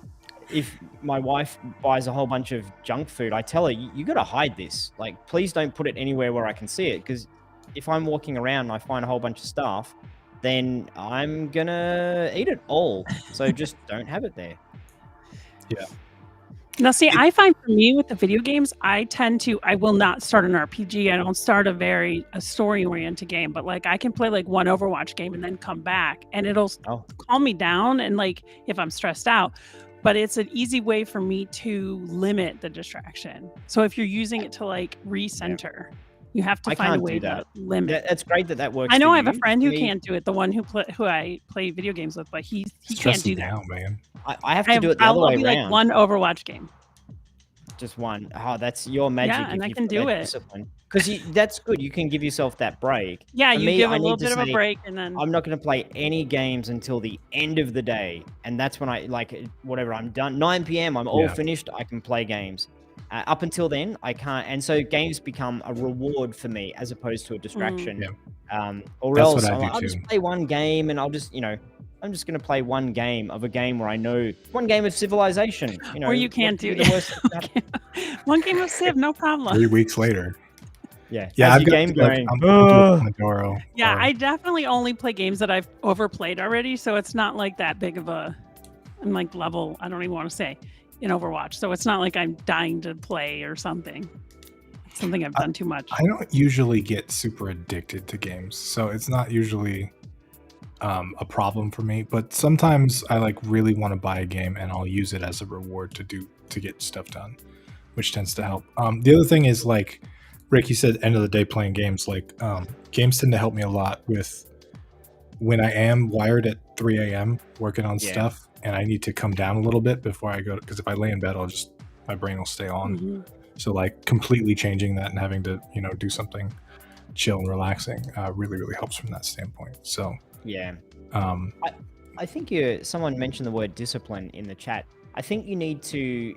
Speaker 1: my wife buys a whole bunch of junk food, I tell her, you got to hide this. Like, please don't put it anywhere where I can see it. Because if I'm walking around and I find a whole bunch of stuff, then I'm going to eat it all. So just don't have it there.
Speaker 2: Yeah.
Speaker 3: Now, see, I find for me with the video games, I will not start an RPG. I don't start a story-oriented game, but like I can play like one Overwatch game and then come back and it'll calm me down. And like, if I'm stressed out, but it's an easy way for me to limit the distraction. So if you're using it to like recenter, you have to find a way to limit.
Speaker 1: That's great that works.
Speaker 3: I know I have a friend who can't do it. The one who I play video games with, but he can't do that.
Speaker 2: Down, man.
Speaker 1: I have to do it the other way around.
Speaker 3: Like one Overwatch game.
Speaker 1: Just one. Oh, that's your magic.
Speaker 3: Yeah, and I can do it.
Speaker 1: Because that's good. You can give yourself that break.
Speaker 3: Yeah, you give a little bit of a break, and then
Speaker 1: I'm not going to play any games until the end of the day, and that's when I whatever I'm done. 9 p.m. I'm all finished. I can play games. Up until then, I can't. And so games become a reward for me as opposed to a distraction. Or
Speaker 2: that's
Speaker 1: else
Speaker 2: I'll
Speaker 1: just play one game, and I'll just I'm just going to play one game of a game where I know one game of Civilization.
Speaker 3: Or you can't do the worst. One game of Civ, no problem.
Speaker 2: 3 weeks later.
Speaker 1: Yeah,
Speaker 2: I've got
Speaker 1: game going.
Speaker 3: Yeah, I definitely only play games that I've overplayed already, so it's not like that big of a, I'm like level, I don't even want to say, in Overwatch. So it's not like I'm dying to play or something. It's something I've done too much.
Speaker 2: I don't usually get super addicted to games, so it's not usually a problem for me. But sometimes I like really want to buy a game and I'll use it as a reward to get stuff done, which tends to help. The other thing is like Rick, you said end of the day playing games. Like games tend to help me a lot with when I am wired at 3 a.m. working on stuff and I need to come down a little bit before I go, because if I lay in bed, my brain will stay on. So like completely changing that and having to do something chill and relaxing really, really helps from that standpoint. So
Speaker 1: I think someone mentioned the word discipline in the chat. I think you need to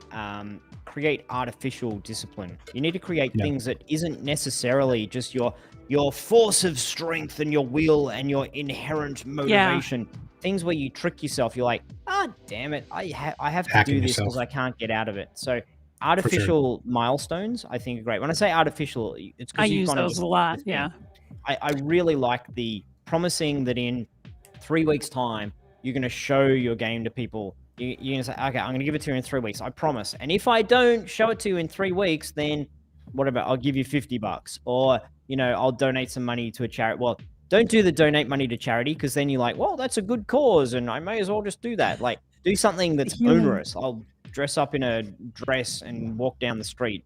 Speaker 1: create artificial discipline. You need to create things that isn't necessarily just your force of strength and your will and your inherent motivation. Things where you trick yourself. You're like, damn it, I have to do this because I can't get out of it. So artificial milestones, I think, are great. When I say artificial, it's because
Speaker 3: I use those a lot. Yeah,
Speaker 1: I really like the promising that in 3 weeks' time you're going to show your game to people. You're going to say, okay, I'm going to give it to you in 3 weeks. I promise. And if I don't show it to you in 3 weeks, then whatever, I'll give you $50 or, I'll donate some money to a charity. Well, don't do the donate money to charity because then you're like, well, that's a good cause and I may as well just do that. Like, do something that's onerous. I'll dress up in a dress and walk down the street,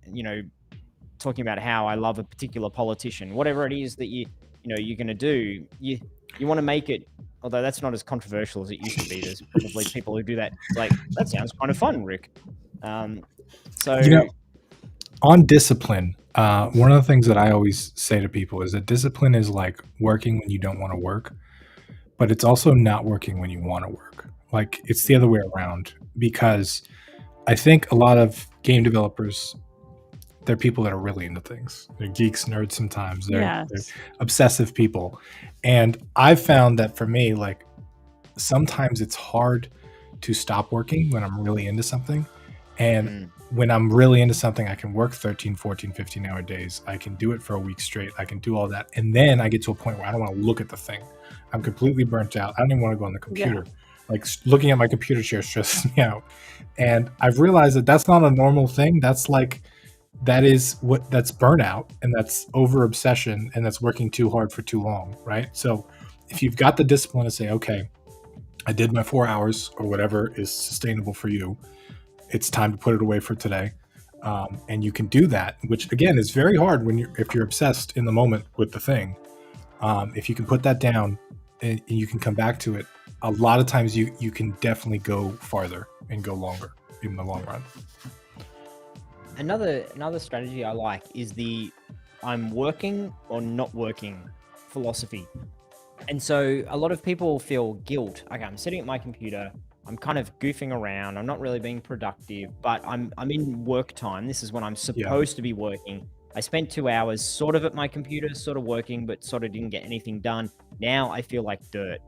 Speaker 1: talking about how I love a particular politician. Whatever it is that you're going to do, you want to make it. Although that's not as controversial as it used to be. There's probably people who do that. It's like, that sounds kind of fun, Rick.
Speaker 2: On discipline, one of the things that I always say to people is that discipline is like working when you don't want to work, but it's also not working when you want to work. Like it's the other way around, because I think a lot of game developers, they're people that are really into things. They're geeks, nerds sometimes. They're obsessive people. And I've found that for me, like sometimes it's hard to stop working when I'm really into something. And when I'm really into something, I can work 13, 14, 15-hour days. I can do it for a week straight. I can do all that. And then I get to a point where I don't want to look at the thing. I'm completely burnt out. I don't even want to go on the computer. Like looking at my computer chair stresses me out. And I've realized that that's not a normal thing. That's burnout, and that's over obsession, and that's working too hard for too long, right? So if you've got the discipline to say, okay, I did my 4 hours or whatever is sustainable for you, it's time to put it away for today. And you can do that, which again is very hard if you're obsessed in the moment with the thing. If you can put that down and you can come back to it, a lot of times you can definitely go farther and go longer in the long run.
Speaker 1: Another strategy I like is the I'm working or not working philosophy. And so a lot of people feel guilt. Okay, I'm sitting at my computer, I'm kind of goofing around, I'm not really being productive, but I'm in work time. This is when I'm supposed to be working. I spent 2 hours sort of at my computer, sort of working, but sort of didn't get anything done. Now I feel like dirt.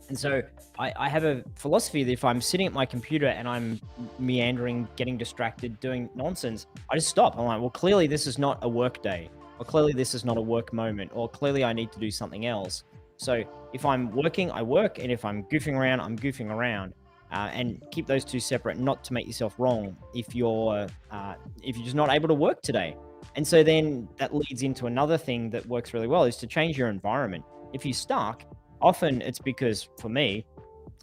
Speaker 1: And so I have a philosophy that if I'm sitting at my computer and I'm meandering, getting distracted, doing nonsense, I just stop. I'm like, well, clearly this is not a work day, or clearly this is not a work moment, or clearly I need to do something else. So if I'm working, I work, and if I'm goofing around, I'm goofing around. And keep those two separate, not to make yourself wrong if you're just not able to work today. And so then that leads into another thing that works really well, is to change your environment. If you're stuck, often it's because, for me,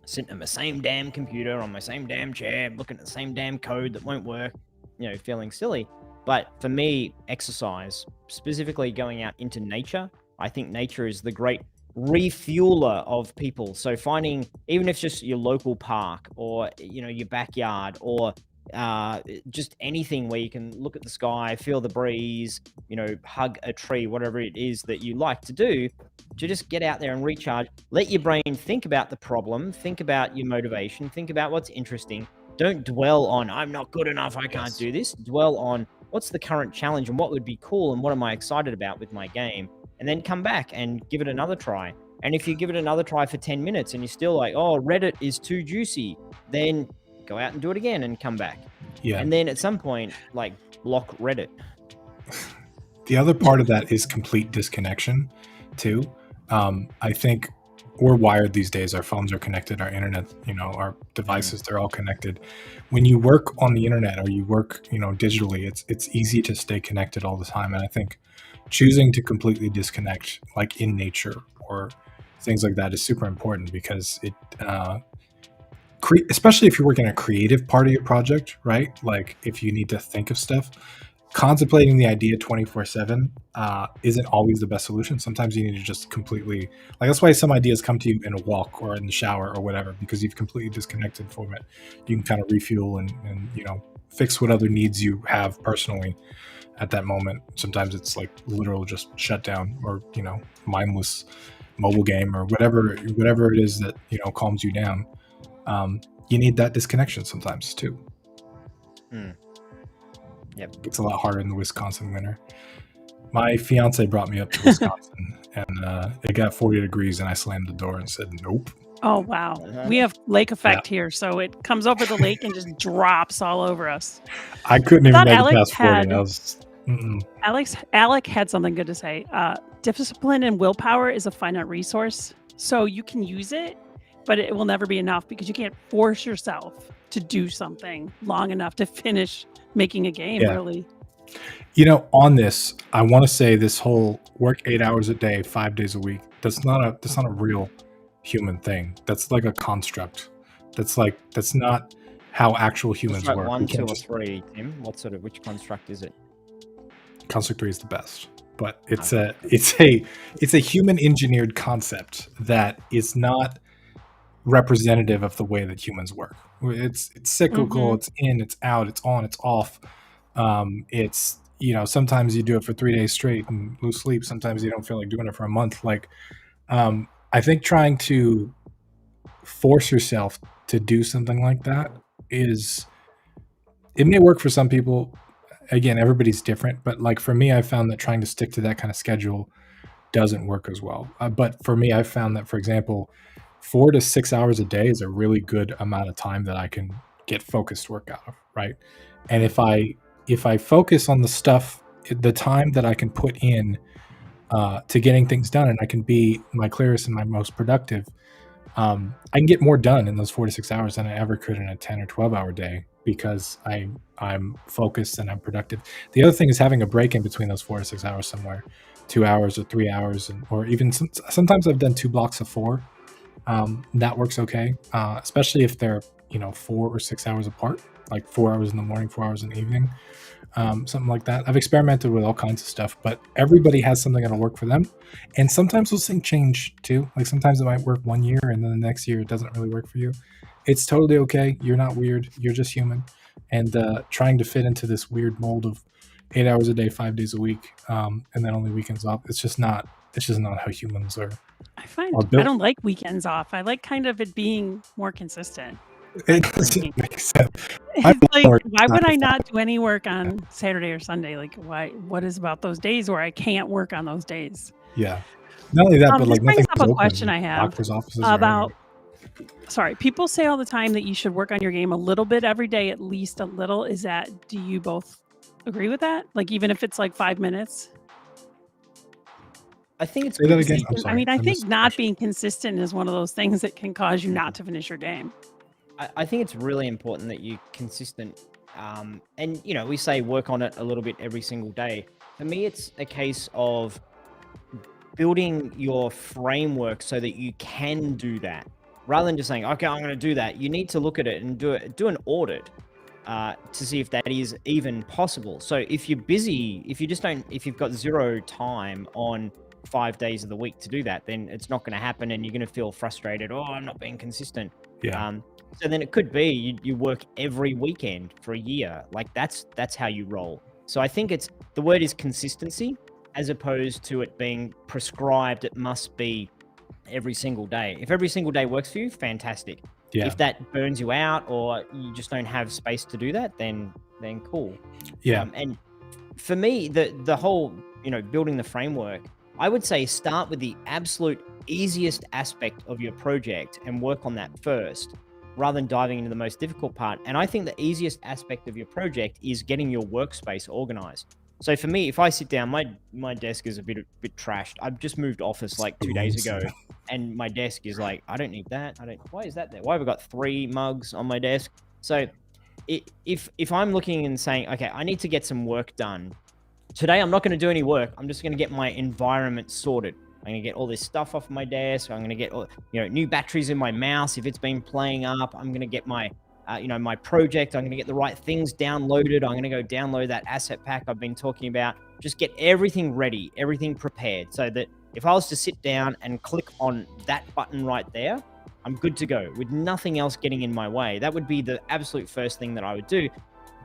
Speaker 1: sitting at my same damn computer on my same damn chair, looking at the same damn code that won't work, feeling silly. But for me, exercise, specifically going out into nature, I think nature is the great refueler of people. So finding, even if it's just your local park or your backyard, or just anything where you can look at the sky, feel the breeze, hug a tree, whatever it is that you like to do, to just get out there and recharge. Let your brain think about the problem, think about your motivation, think about what's interesting. Don't dwell on, I'm not good enough, I can't do this. Dwell on, what's the current challenge and what would be cool and what am I excited about with my game? And then come back and give it another try. And if you give it another try for 10 minutes and you're still like, oh, Reddit is too juicy, then go out and do it again and come back.
Speaker 2: Yeah.
Speaker 1: And then at some point, block Reddit.
Speaker 2: The other part of that is complete disconnection too. I think we're wired these days. Our phones are connected, our internet, our devices, they're all connected. When you work on the internet or you work, digitally, it's easy to stay connected all the time. And I think choosing to completely disconnect, like in nature or things like that, is super important, because it, especially if you're working on a creative part of your project, right? Like if you need to think of stuff, contemplating the idea 24/7 isn't always the best solution. Sometimes you need to just completely, that's why some ideas come to you in a walk or in the shower or whatever, because you've completely disconnected from it. You can kind of refuel and fix what other needs you have personally at that moment. Sometimes it's like literal just shut down, or mindless mobile game, or whatever it is that calms you down. You need that disconnection sometimes too.
Speaker 1: Yep.
Speaker 2: It's a lot harder in the Wisconsin winter. My fiance brought me up to Wisconsin and it got 40 degrees and I slammed the door and said, nope.
Speaker 3: Oh, wow. We have lake effect here. So it comes over the lake and just drops all over us.
Speaker 2: I couldn't even make it past 40.
Speaker 3: Alec had something good to say. Discipline and willpower is a finite resource. So you can use it, but it will never be enough, because you can't force yourself to do something long enough to finish making a game, really.
Speaker 2: On this, I want to say this whole work 8 hours a day, 5 days a week, that's not a real human thing. That's like a construct. That's not how actual humans work.
Speaker 1: 1, 2, or 3, Tim? Which construct is it?
Speaker 2: Construct 3 is the best. But it's a human engineered concept that is not representative of the way that humans work. It's cyclical. It's in, it's out, it's on, it's off. It's sometimes you do it for 3 days straight and lose sleep. Sometimes you don't feel like doing it for a month. I think trying to force yourself to do something like that it may work for some people. Again, everybody's different, but for me, I found that trying to stick to that kind of schedule doesn't work as well. But for me, I've found that, for example, 4 to 6 hours a day is a really good amount of time that I can get focused work out of, right? And if I focus on the stuff, the time that I can put in to getting things done, and I can be my clearest and my most productive, I can get more done in those 4 to 6 hours than I ever could in a 10 or 12 hour day, because I'm focused and I'm productive. The other thing is having a break in between those 4 to 6 hours somewhere, 2 hours or 3 hours, or even sometimes I've done 2 blocks of 4. That works okay, especially if they're 4 or 6 hours apart, like 4 hours in the morning, 4 hours in the evening, something like that. I've experimented with all kinds of stuff, but everybody has something that'll work for them. And sometimes those things change too. Sometimes it might work 1 year and then the next year it doesn't really work for you. It's totally okay. You're not weird. You're just human. And trying to fit into this weird mold of 8 hours a day, 5 days a week, and then only weekends off, it's just not how humans are.
Speaker 3: I don't like weekends off. I like kind of it being more consistent.
Speaker 2: It doesn't make sense.
Speaker 3: Why would I not do any work on Saturday or Sunday? What is about those days where I can't work on those days?
Speaker 2: Yeah. Not only that, but
Speaker 3: This
Speaker 2: like
Speaker 3: brings
Speaker 2: nothing
Speaker 3: up
Speaker 2: was
Speaker 3: a
Speaker 2: open.
Speaker 3: question I have
Speaker 2: Doctor's offices or
Speaker 3: about.
Speaker 2: anything.
Speaker 3: Sorry, people say all the time that you should work on your game a little bit every day, at least a little. Do you both agree with that? Like, even if it's like 5 minutes?
Speaker 1: I think it's
Speaker 2: Say
Speaker 1: good
Speaker 2: that
Speaker 1: to
Speaker 2: again.
Speaker 1: be
Speaker 2: I'm
Speaker 3: I
Speaker 2: sorry.
Speaker 3: mean, I think
Speaker 2: missed the
Speaker 3: not
Speaker 2: question.
Speaker 3: being consistent is one of those things that can cause you not to finish your game.
Speaker 1: I think it's really important that you're consistent. And, you know, we say work on it a little bit every single day. For me, it's a case of building your framework so that you can do that. Rather than just saying, okay, I'm going to do that, you need to look at it and do an audit to see if that is even possible. So if you're busy, if you've got zero time on 5 days of the week to do that, then it's not going to happen and you're going to feel frustrated. Oh, I'm not being consistent.
Speaker 2: Yeah.
Speaker 1: So then it could be you work every weekend for a year. Like that's how you roll. So I think the word is consistency as opposed to it being prescribed. It must be every single day. If every single day works for you, fantastic.
Speaker 2: Yeah.
Speaker 1: If that burns you out or you just don't have space to do that, then cool.
Speaker 2: Yeah.
Speaker 1: And for me, the whole, you know, building the framework, I would say start with the absolute easiest aspect of your project and work on that first, rather than diving into the most difficult part. And I think the easiest aspect of your project is getting your workspace organized. So for me, if I sit down, my desk is a bit trashed. I've just moved office like 2 days ago, and my desk is like, I don't need that. Why is that there? Why have I got 3 mugs on my desk? So if I'm looking and saying, okay, I need to get some work done today, I'm not going to do any work. I'm just going to get my environment sorted. I'm going to get all this stuff off my desk. I'm going to get all, you know, new batteries in my mouse if it's been playing up. I'm going to get my my project. I'm going to get the right things downloaded. I'm going to go download that asset pack I've been talking about. Just get everything ready, everything prepared, so that if I was to sit down and click on that button right there, I'm good to go with nothing else getting in my way. That would be the absolute first thing that I would do.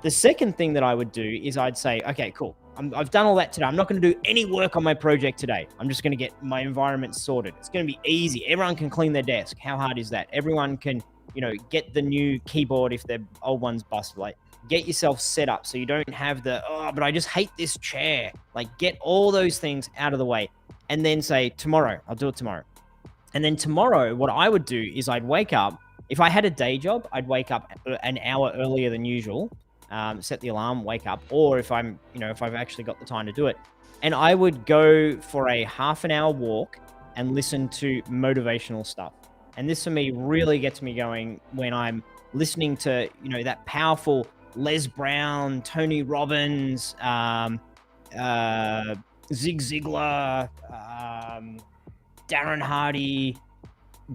Speaker 1: The second thing that I would do is I'd say, okay, cool. I've done all that today. I'm not going to do any work on my project today. I'm just going to get my environment sorted. It's going to be easy. Everyone can clean their desk. How hard is that? Everyone can, you know, get the new keyboard if their old one's busted. Like, get yourself set up so you don't have but I just hate this chair. Like, get all those things out of the way. And then say, tomorrow, I'll do it tomorrow. And then tomorrow, what I would do is I'd wake up. If I had a day job, I'd wake up an hour earlier than usual. Set the alarm, wake up, or if I've actually got the time to do it, and I would go for a half an hour walk and listen to motivational stuff. And this for me really gets me going when I'm listening to, you know, that powerful Les Brown, Tony Robbins, Zig Ziglar, Darren Hardy,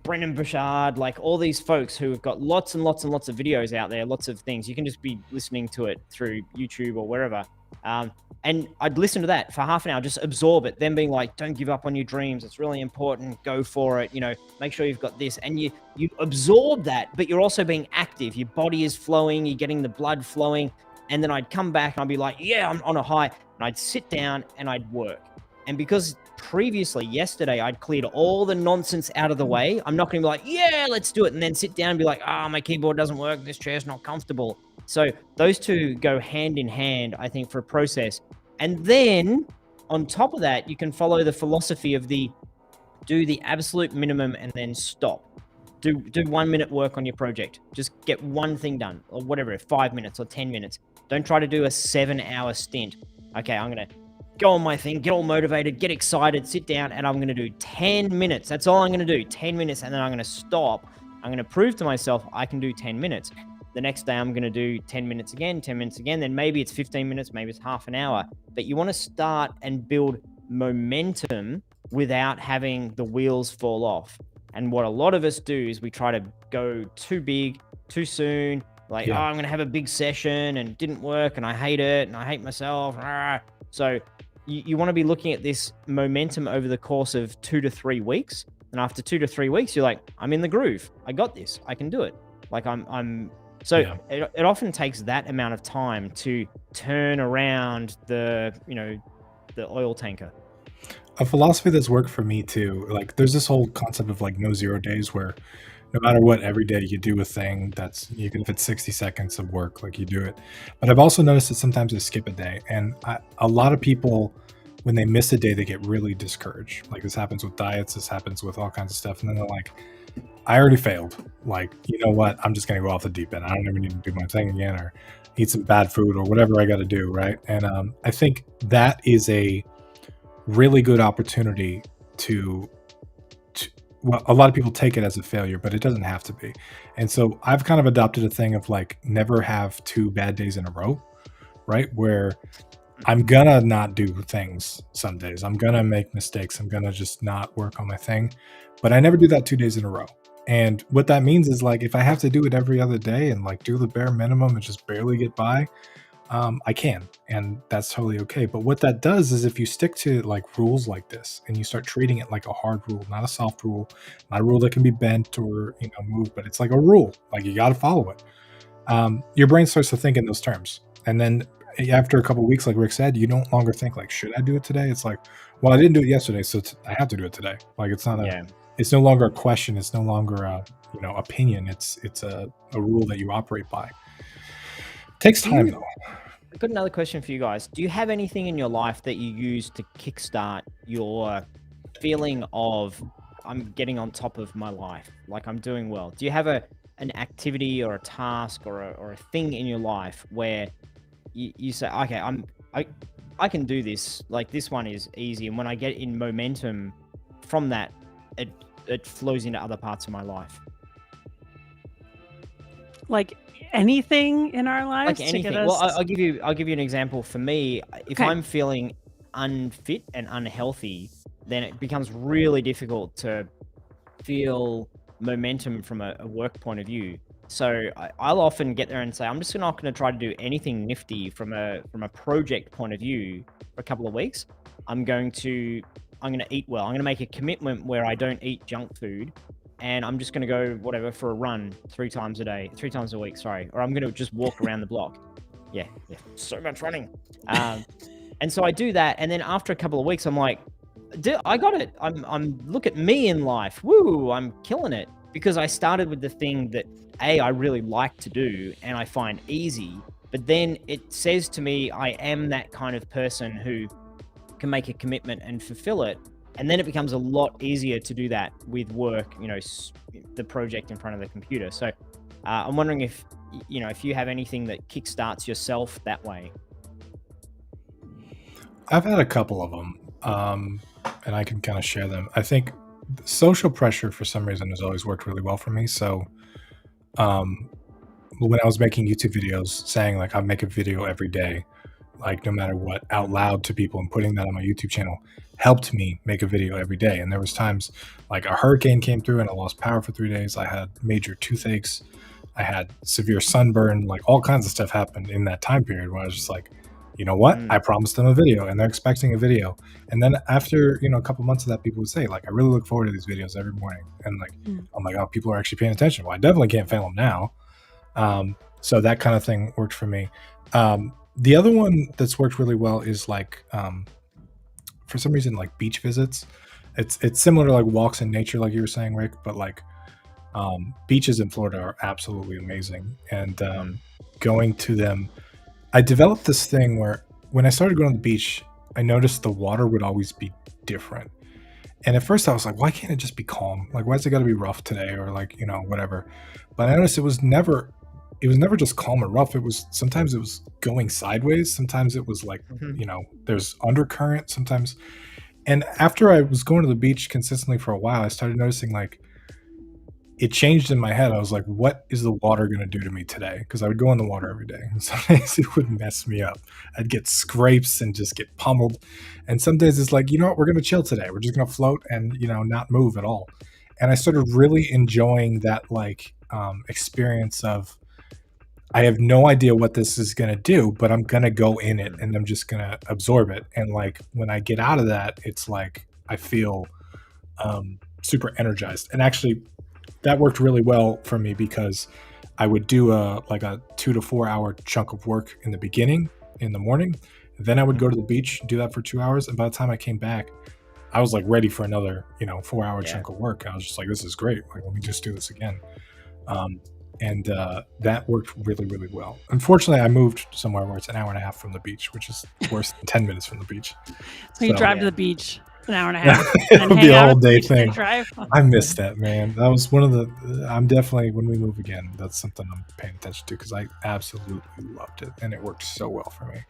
Speaker 1: Brendan Burchard, like all these folks who have got lots and lots and lots of videos out there, lots of things. You can just be listening to it through YouTube or wherever. And I'd listen to that for half an hour, just absorb it, then being like, don't give up on your dreams. It's really important. Go for it. You know, make sure you've got this. And you absorb that, but you're also being active. Your body is flowing. You're getting the blood flowing. And then I'd come back and I'd be like, yeah, I'm on a high. And I'd sit down and I'd work. And because previously, yesterday, I'd cleared all the nonsense out of the way, I'm not going to be like, yeah, let's do it. And then sit down and be like, my keyboard doesn't work. This chair's not comfortable. So those two go hand in hand, I think, for a process. And then on top of that, you can follow the philosophy of do the absolute minimum and then stop. Do 1 minute work on your project. Just get one thing done, or whatever, 5 minutes or 10 minutes. Don't try to do a 7-hour stint. Okay, I'm going to go on my thing, get all motivated, get excited, sit down, and I'm going to do 10 minutes. That's all I'm going to do, 10 minutes, and then I'm going to stop. I'm going to prove to myself I can do 10 minutes. The next day, I'm going to do 10 minutes again, 10 minutes again. Then maybe it's 15 minutes, maybe it's half an hour. But you want to start and build momentum without having the wheels fall off. And what a lot of us do is we try to go too big, too soon. Like, I'm going to have a big session and it didn't work and I hate it and I hate myself. So you want to be looking at this momentum over the course of 2 to 3 weeks. And after 2 to 3 weeks, you're like, I'm in the groove. I got this. I can do it. Like it often takes that amount of time to turn around the oil tanker.
Speaker 2: A philosophy that's worked for me too. Like, there's this whole concept of like no 0 days, where no matter what, every day you do a thing that's, even if it's 60 seconds of work, like you do it. But I've also noticed that sometimes I skip a day, and a lot of people when they miss a day, they get really discouraged. Like this happens with diets, this happens with all kinds of stuff. And then they're like, I already failed. Like, you know what? I'm just going to go off the deep end. I don't even need to do my thing again or eat some bad food or whatever I got to do. Right. And I think that is a really good opportunity to well, a lot of people take it as a failure, but it doesn't have to be. And so I've kind of adopted a thing of like never have 2 bad days in a row, right? Where I'm gonna not do things some days. I'm gonna make mistakes. I'm gonna just not work on my thing. But I never do that 2 days in a row. And what that means is like if I have to do it every other day and like do the bare minimum and just barely get by, I can, and that's totally okay. But what that does is if you stick to like rules like this and you start treating it like a hard rule, not a soft rule, not a rule that can be bent or moved, but it's like a rule, like you got to follow it. Your brain starts to think in those terms, and then after a couple of weeks, like Rick said, you no longer think like, should I do it today? It's like, well, I didn't do it yesterday, so I have to do it today. Like it's not it's no longer a question. It's no longer a opinion. It's a rule that you operate by. Takes time though.
Speaker 1: I've got another question for you guys. Do you have anything in your life that you use to kickstart your feeling of I'm getting on top of my life, like I'm doing well? Do you have an activity or a task or a thing in your life where you say, okay, I can do this. Like this one is easy, and when I get in momentum from that, it flows into other parts of my life.
Speaker 3: Like anything in our lives?
Speaker 1: Like anything. Well, I'll give you an example. For me, if I'm feeling unfit and unhealthy, then it becomes really difficult to feel momentum from a work point of view. So I'll often get there and say, I'm just not going to try to do anything nifty from a project point of view for a couple of weeks. I'm going to eat well. I'm going to make a commitment where I don't eat junk food. And I'm just going to go whatever for a run 3 times a week, sorry. Or I'm going to just walk around the block. Yeah, so much running. And so I do that. And then after a couple of weeks, I'm like, I got it. I'm look at me in life. Woo, I'm killing it. Because I started with the thing that I really like to do and I find easy. But then it says to me, I am that kind of person who can make a commitment and fulfill it. And then it becomes a lot easier to do that with work, the project in front of the computer. So I'm wondering if you have anything that kickstarts yourself that way.
Speaker 2: I've had a couple of them, and I can kind of share them. I think social pressure for some reason has always worked really well for me. So when I was making YouTube videos saying like I make a video every day, like no matter what, out loud to people and putting that on my YouTube channel helped me make a video every day. And there was times like a hurricane came through and I lost power for 3 days. I had major toothaches. I had severe sunburn, like all kinds of stuff happened in that time period where I was just like, you know what? I promised them a video and they're expecting a video. And then after, a couple months of that, people would say like, I really look forward to these videos every morning. And like, I'm like, oh, people are actually paying attention. Well, I definitely can't fail them now. So that kind of thing worked for me. The other one that's worked really well is like, for some reason, like beach visits. It's similar to like walks in nature, like you were saying, Rick, but like beaches in Florida are absolutely amazing. And going to them, I developed this thing where when I started going to the beach, I noticed the water would always be different. And at first I was like, why can't it just be calm? Like, why's it got to be rough today? Or like, whatever. But I noticed it was never just calm or rough. Sometimes it was going sideways. Sometimes it was like, there's undercurrent sometimes. And after I was going to the beach consistently for a while, I started noticing like it changed in my head. I was like, what is the water going to do to me today? Because I would go in the water every day. And some days it would mess me up. I'd get scrapes and just get pummeled. And some days it's like, we're going to chill today. We're just going to float and, not move at all. And I started really enjoying that like experience of, I have no idea what this is going to do, but I'm going to go in it and I'm just going to absorb it. And like, when I get out of that, it's like, I feel super energized. And actually that worked really well for me because I would do a 2 to 4 hour chunk of work in the beginning in the morning. Then I would go to the beach, do that for 2 hours. And by the time I came back, I was like ready for another, 4 hour chunk of work. I was just like, this is great. Like, let me just do this again. and that worked really, really well. Unfortunately, I moved somewhere where it's an hour and a half from the beach, which is worse than 10 minutes from the beach.
Speaker 3: So you drive to
Speaker 1: Yeah.
Speaker 3: the beach an hour and a half,
Speaker 2: It'll
Speaker 3: and then
Speaker 2: be
Speaker 3: hang
Speaker 2: a
Speaker 3: out
Speaker 2: whole
Speaker 3: at the
Speaker 2: day
Speaker 3: beach, and then
Speaker 2: thing.
Speaker 3: drive.
Speaker 2: I miss that, man. That was one of the. I'm definitely, when we move again, that's something I'm paying attention to because I absolutely loved it and it worked so well for me.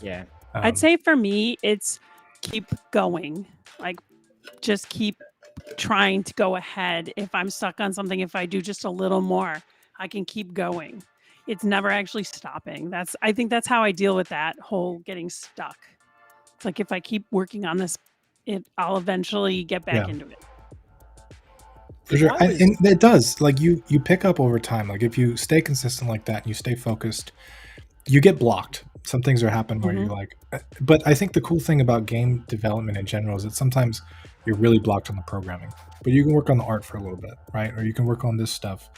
Speaker 1: Yeah.
Speaker 3: I'd say for me, it's keep going. Like, just keep trying to go ahead. If I'm stuck on something, if I do just a little more, I can keep going. It's never actually stopping. I think that's how I deal with that whole getting stuck. It's like if I keep working on this, I'll eventually get back into it.
Speaker 2: For sure. And it does. Like you pick up over time. Like if you stay consistent like that and you stay focused, you get blocked. Some things are happening where you're like, but I think the cool thing about game development in general is that sometimes you're really blocked on the programming, but you can work on the art for a little bit, right? Or you can work on this stuff.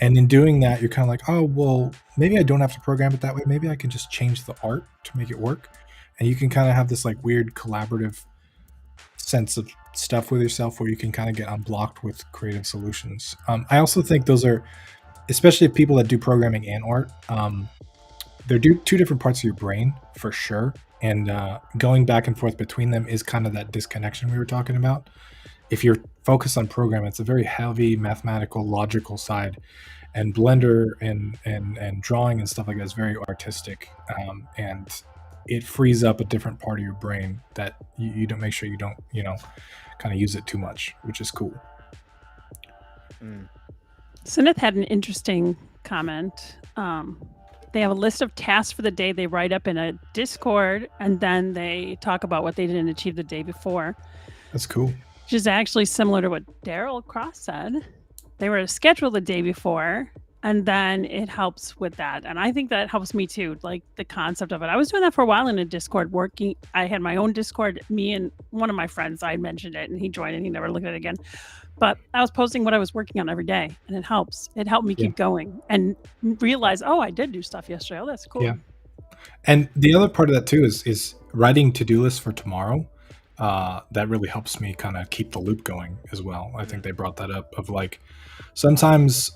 Speaker 2: And in doing that, you're kind of like, oh, well, maybe I don't have to program it that way. Maybe I can just change the art to make it work. And you can kind of have this like weird collaborative sense of stuff with yourself where you can kind of get unblocked with creative solutions. I also think those are, especially people that do programming and art, they're two different parts of your brain for sure. And going back and forth between them is kind of that disconnection we were talking about. If you're focused on programming, it's a very heavy mathematical, logical side, and Blender and drawing and stuff like that is very artistic, and it frees up a different part of your brain that you don't make sure you don't kind of use it too much, which is cool.
Speaker 3: Syneth had an interesting comment. They have a list of tasks for the day they write up in a Discord, and then they talk about what they didn't achieve the day before.
Speaker 2: That's cool.
Speaker 3: Which is actually similar to what Daryl Cross said. They were scheduled the day before, and then it helps with that. And I think that helps me too, like the concept of it. I was doing that for a while in a Discord working. I had my own Discord, me and one of my friends, I mentioned it, and he joined and he never looked at it again. But I was posting what I was working on every day, and it helps. It helped me keep going and realize, oh, I did do stuff yesterday. Oh, that's cool.
Speaker 2: Yeah. And the other part of that too is writing to-do lists for tomorrow. That really helps me kind of keep the loop going as well. I think they brought that up of like sometimes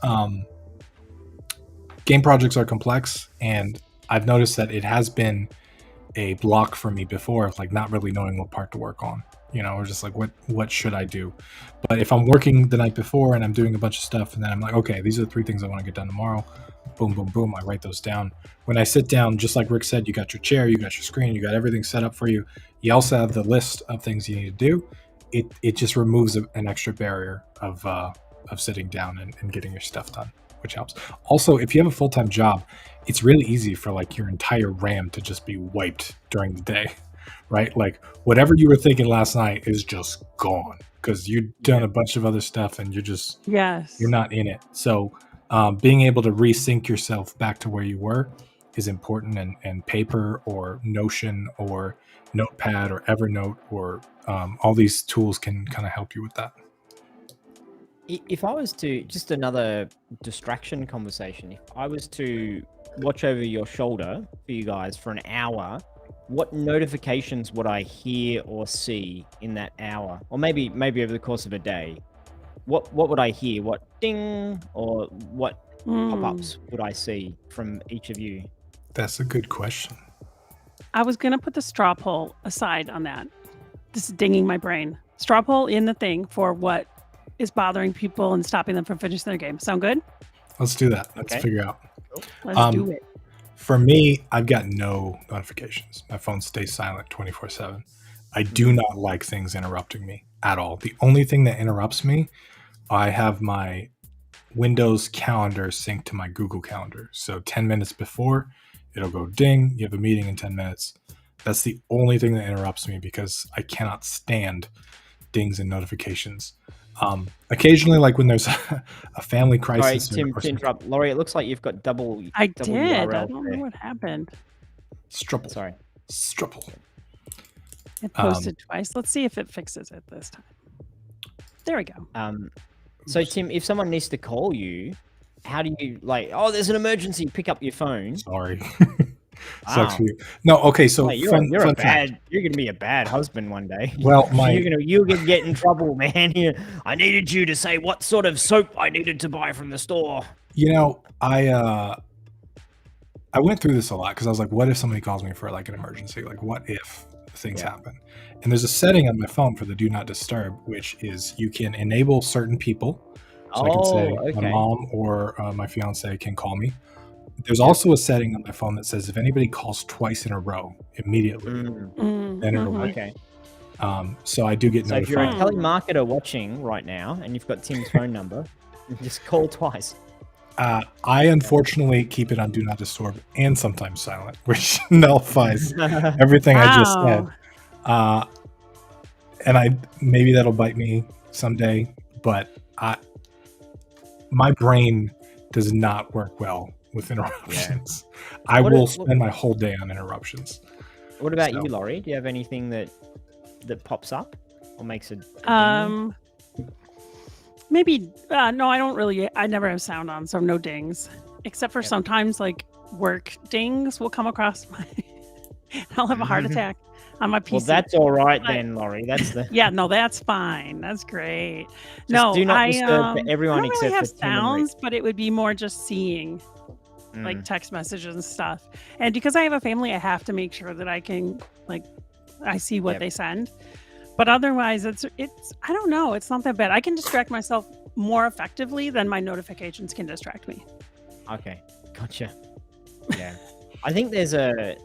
Speaker 2: game projects are complex, and I've noticed that it has been a block for me before of like not really knowing what part to work on, or just like what should I do. But if I'm working the night before and I'm doing a bunch of stuff and then I'm like, okay, these are the 3 things I want to get done tomorrow, boom, boom, boom, I write those down. When I sit down, just like Rick said, you got your chair, you got your screen, you got everything set up for you. You also have the list of things you need to do. It just removes an extra barrier of sitting down and getting your stuff done, which helps. Also, if you have a full-time job, it's really easy for like your entire RAM to just be wiped during the day, right? Like whatever you were thinking last night is just gone because you've done a bunch of other stuff and you're not in it. So being able to resync yourself back to where you were is important, and paper or Notion or Notepad or Evernote or all these tools can kind of help you with that.
Speaker 1: If I was to, just another distraction conversation, if I was to watch over your shoulder for you guys for an hour, what notifications would I hear or see in that hour? Or maybe over the course of a day? What would I hear? What ding or what pop-ups would I see from each of you?
Speaker 2: That's a good question.
Speaker 3: I was going to put the straw poll aside on that. This is dinging my brain. Straw poll in the thing for what is bothering people and stopping them from finishing their game. Sound good?
Speaker 2: Let's do that. Let's figure out.
Speaker 3: Let's do it.
Speaker 2: For me, I've got no notifications. My phone stays silent 24/7. I do not like things interrupting me at all. The only thing that interrupts me, I have my Windows calendar synced to my Google Calendar. So 10 minutes before, it'll go ding, you have a meeting in 10 minutes. That's the only thing that interrupts me because I cannot stand dings and notifications. Occasionally, like when there's a family crisis.
Speaker 1: Sorry, Tim, to interrupt. Laurie, it looks like you've got double
Speaker 3: I did.
Speaker 1: URL
Speaker 3: I don't
Speaker 1: there.
Speaker 3: know what happened.
Speaker 2: Strupple.
Speaker 1: Sorry.
Speaker 2: Strupple.
Speaker 3: It posted twice. Let's see if it fixes it this time. There we go.
Speaker 1: So, Tim, if someone needs to call you, how do you, like, oh, there's an emergency, pick up your phone?
Speaker 2: Sorry. Sucks
Speaker 1: Wow.
Speaker 2: for you. No, okay. So
Speaker 1: Mate,
Speaker 2: fun
Speaker 1: you're
Speaker 2: fact.
Speaker 1: gonna be a bad husband one day.
Speaker 2: Well,
Speaker 1: you're gonna get in trouble, man. I needed you to say what sort of soap I needed to buy from the store.
Speaker 2: I went through this a lot because I was like, what if somebody calls me for like an emergency? Like, what if things happen? And there's a setting on my phone for the do not disturb, which is you can enable certain people. So I can say my mom or my fiance can call me. There's also a setting on my phone that says if anybody calls twice in a row immediately, then it'll ring.
Speaker 1: Okay.
Speaker 2: So I do get
Speaker 1: So if you're a
Speaker 2: notified.
Speaker 1: telemarketer watching right now and you've got Tim's phone number, just call twice.
Speaker 2: I unfortunately keep it on do not disturb and sometimes silent, which nullifies everything I just said. And maybe that'll bite me someday, but my brain does not work well with interruptions. I will spend my whole day on interruptions.
Speaker 1: What about you, Laurie? Do you have anything that pops up or makes a
Speaker 3: maybe no, I don't really. I never have sound on, so no dings, except for sometimes like work dings will come across my. I'll have a heart attack on my PC.
Speaker 1: Well, that's all right then, Laurie. That's the
Speaker 3: no, that's fine. That's great.
Speaker 1: Just do not disturb for everyone
Speaker 3: I don't
Speaker 1: except
Speaker 3: really have
Speaker 1: for Tim and
Speaker 3: sounds, but it would be more just seeing like text messages and stuff. And because I have a family, I have to make sure that I can I see what they send. But otherwise, it's I don't know. It's not that bad. I can distract myself more effectively than my notifications can distract me.
Speaker 1: Okay, gotcha. Yeah, I think there's a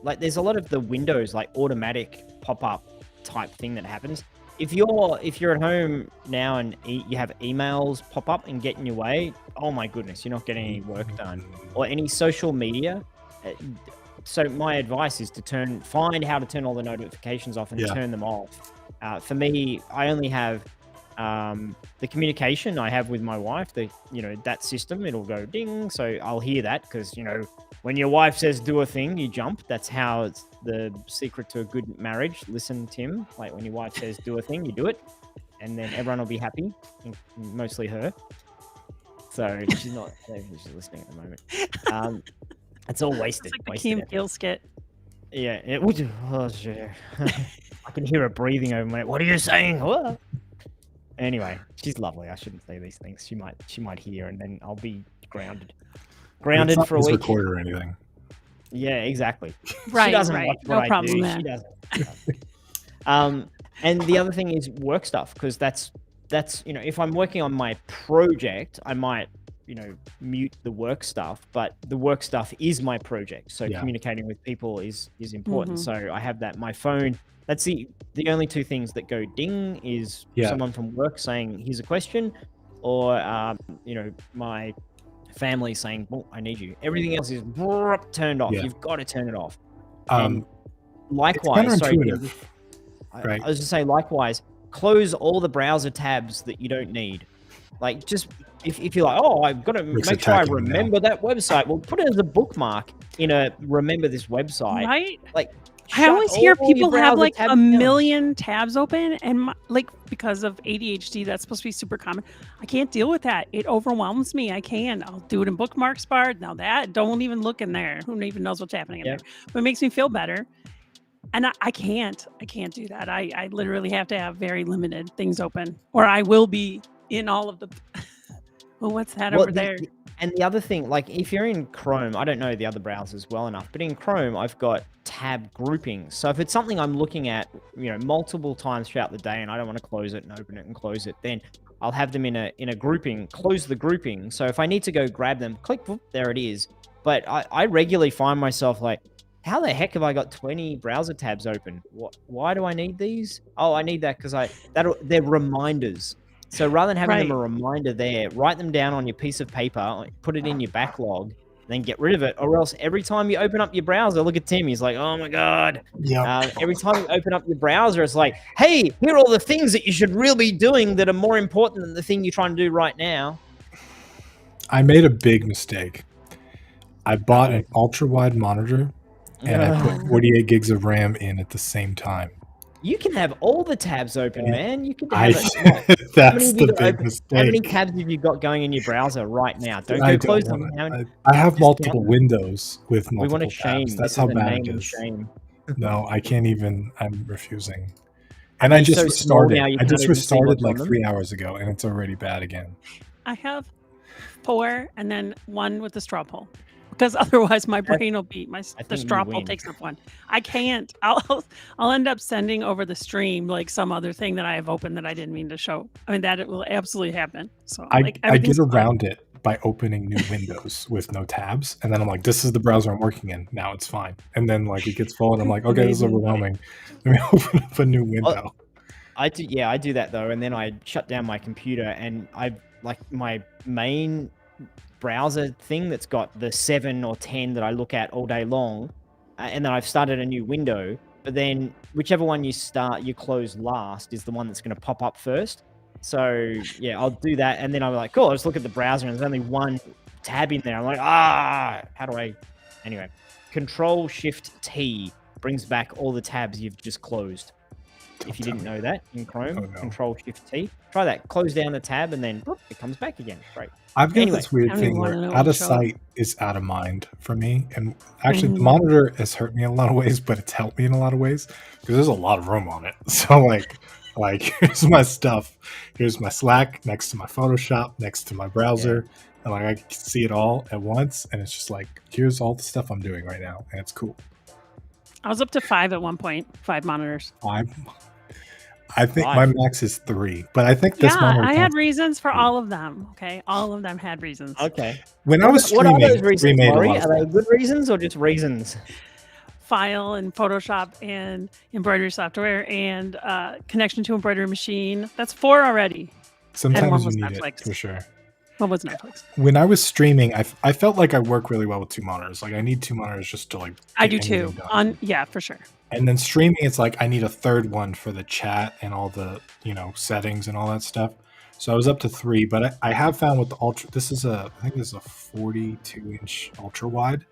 Speaker 1: lot of the Windows like automatic pop-up type thing that happens. If you're at home now and you have emails pop up and get in your way, oh my goodness, you're not getting any work done or any social media. So my advice is to find how to turn all the notifications off and turn them off. For me, I only have the communication I have with my wife. That system, it'll go ding. So I'll hear that because, when your wife says do a thing, you jump. That's how it's the secret to a good marriage. Listen, Tim, like when your wife says do a thing, you do it. And then everyone will be happy, mostly her. So she's not, she's listening at the moment. It's all wasted.
Speaker 3: It's like the Key and Peele skit.
Speaker 1: Yeah, it would. Oh, sure. I can hear her breathing over my. What are you saying? What? Anyway, she's lovely. I shouldn't say these things. She might hear, and then I'll be grounded for a week.
Speaker 2: Record or anything.
Speaker 1: Yeah, exactly.
Speaker 3: Right,
Speaker 1: she doesn't
Speaker 3: right.
Speaker 1: watch
Speaker 3: No
Speaker 1: what
Speaker 3: problem
Speaker 1: I do.
Speaker 3: there.
Speaker 1: She doesn't. And the other thing is work stuff, because that's if I'm working on my project, I might mute the work stuff, but the work stuff is my project. So communicating with people is important. So I have that. My phone, that's the only two things that go ding is someone from work saying, here's a question, or, my family saying, well, I need you. Everything else is turned off. You've got to turn it off. And likewise,
Speaker 2: right.
Speaker 1: I was to say, likewise, close all the browser tabs that you don't need. Like, just if you're like, oh, I've got to make sure I remember that website. Well, put it as a bookmark in a remember this website.
Speaker 3: Right.
Speaker 1: Like,
Speaker 3: I always hear people have like a
Speaker 1: million
Speaker 3: million tabs open, and because of ADHD, that's supposed to be super common. I can't deal with that. It overwhelms me. I'll do it in bookmarks bar. Now that don't even look in there. Who even knows what's happening in there? But it makes me feel better. And I can't do that. I literally have to have very limited things open, or I will be in all of the. Well, what's that over there?
Speaker 1: And the other thing, like if you're in Chrome, I don't know the other browsers well enough, but in Chrome, I've got tab grouping. So if it's something I'm looking at, multiple times throughout the day, and I don't want to close it and open it and close it, then I'll have them in a grouping, close the grouping. So if I need to go grab them, click, whoop, there it is. But I regularly find myself like, how the heck have I got 20 browser tabs open? Why do I need these? Oh, I need that because they're reminders. So rather than having them a reminder there, write them down on your piece of paper, put it in your backlog, then get rid of it. Or else every time you open up your browser, look at Tim, he's like, oh my God. Every time you open up your browser, it's like, hey, here are all the things that you should really be doing that are more important than the thing you're trying to do right now.
Speaker 2: I made a big mistake. I bought an ultra-wide monitor, and I put 48 gigs of RAM in at the same time.
Speaker 1: You can have all the tabs open, man. You can
Speaker 2: I,
Speaker 1: have it.
Speaker 2: that's the big
Speaker 1: How many
Speaker 2: mistake.
Speaker 1: tabs have you got going in your browser right now? Don't
Speaker 2: I
Speaker 1: go close
Speaker 2: don't
Speaker 1: them.
Speaker 2: want I have
Speaker 1: Just
Speaker 2: multiple
Speaker 1: count them.
Speaker 2: windows with
Speaker 1: We want
Speaker 2: multiple
Speaker 1: to shame.
Speaker 2: tabs.
Speaker 1: This
Speaker 2: That's
Speaker 1: is
Speaker 2: how
Speaker 1: a
Speaker 2: bad
Speaker 1: name
Speaker 2: it
Speaker 1: and
Speaker 2: is.
Speaker 1: shame.
Speaker 2: No, I can't even. I'm refusing.
Speaker 1: Are
Speaker 2: And I
Speaker 1: they
Speaker 2: just
Speaker 1: so small
Speaker 2: restarted.
Speaker 1: now you
Speaker 2: I
Speaker 1: can't
Speaker 2: just
Speaker 1: even see
Speaker 2: restarted
Speaker 1: what's on
Speaker 2: like
Speaker 1: them?
Speaker 2: 3 hours ago, and it's already bad again.
Speaker 3: I have 4 and then 1 with the straw poll. Because otherwise my brain will be the
Speaker 1: think you
Speaker 3: straw poll
Speaker 1: win.
Speaker 3: takes up 1. I can't. I'll end up sending over the stream like some other thing that I have open that I didn't mean to show. I mean that it will absolutely happen. So
Speaker 2: I
Speaker 3: like
Speaker 2: get
Speaker 3: everything's fine.
Speaker 2: around it by opening new windows with no tabs, and then I'm like, this is the browser I'm working in. Now it's fine. And then like it gets full, and I'm like, okay, this is
Speaker 3: Amazing.
Speaker 2: overwhelming. Let me open up a new window.
Speaker 1: I do that though, and then I shut down my computer, and I like my main browser thing that's got the 7 or 10 that I look at all day long, and then I've started a new window. But then whichever one you close last is the one that's going to pop up first. So yeah, I'll do that, and then I'm like, cool. I'll just look at the browser, and there's only one tab in there. I'm like, how do I? Anyway, Control Shift T brings back all the tabs you've just closed. If you didn't know that in Chrome, Control Shift T. Try that. Close down the tab, and then whoop, it comes back again. Great.
Speaker 2: I've got this weird thing where out of sight is out of mind for me. And actually, the monitor has hurt me in a lot of ways, but it's helped me in a lot of ways because there's a lot of room on it. So like here's my stuff. Here's my Slack next to my Photoshop, next to my browser. And like I can see it all at once. And it's just like, here's all the stuff I'm doing right now. And it's cool.
Speaker 3: I was up to 5 at one point, 5 monitors.
Speaker 2: 5. I think my max is 3, but I think this monitor.
Speaker 3: I had reasons for all of them. Okay, all of them had reasons.
Speaker 1: Okay.
Speaker 2: When I was streaming,
Speaker 1: what are those reasons, Laurie?
Speaker 2: Are
Speaker 1: they good reasons or just reasons?
Speaker 3: File and Photoshop and embroidery software and connection to embroidery machine. That's 4 already.
Speaker 2: Sometimes you need it for sure.
Speaker 3: What was Netflix?
Speaker 2: When I was streaming, I felt like I work really well with 2 monitors. Like I need 2 monitors just to like.
Speaker 3: I do too. Yeah, for sure.
Speaker 2: And then streaming, it's like I need a 3rd one for the chat and all the settings and all that stuff. So I was up to 3, but I have found with the ultra. I think this is a 42-inch ultra wide,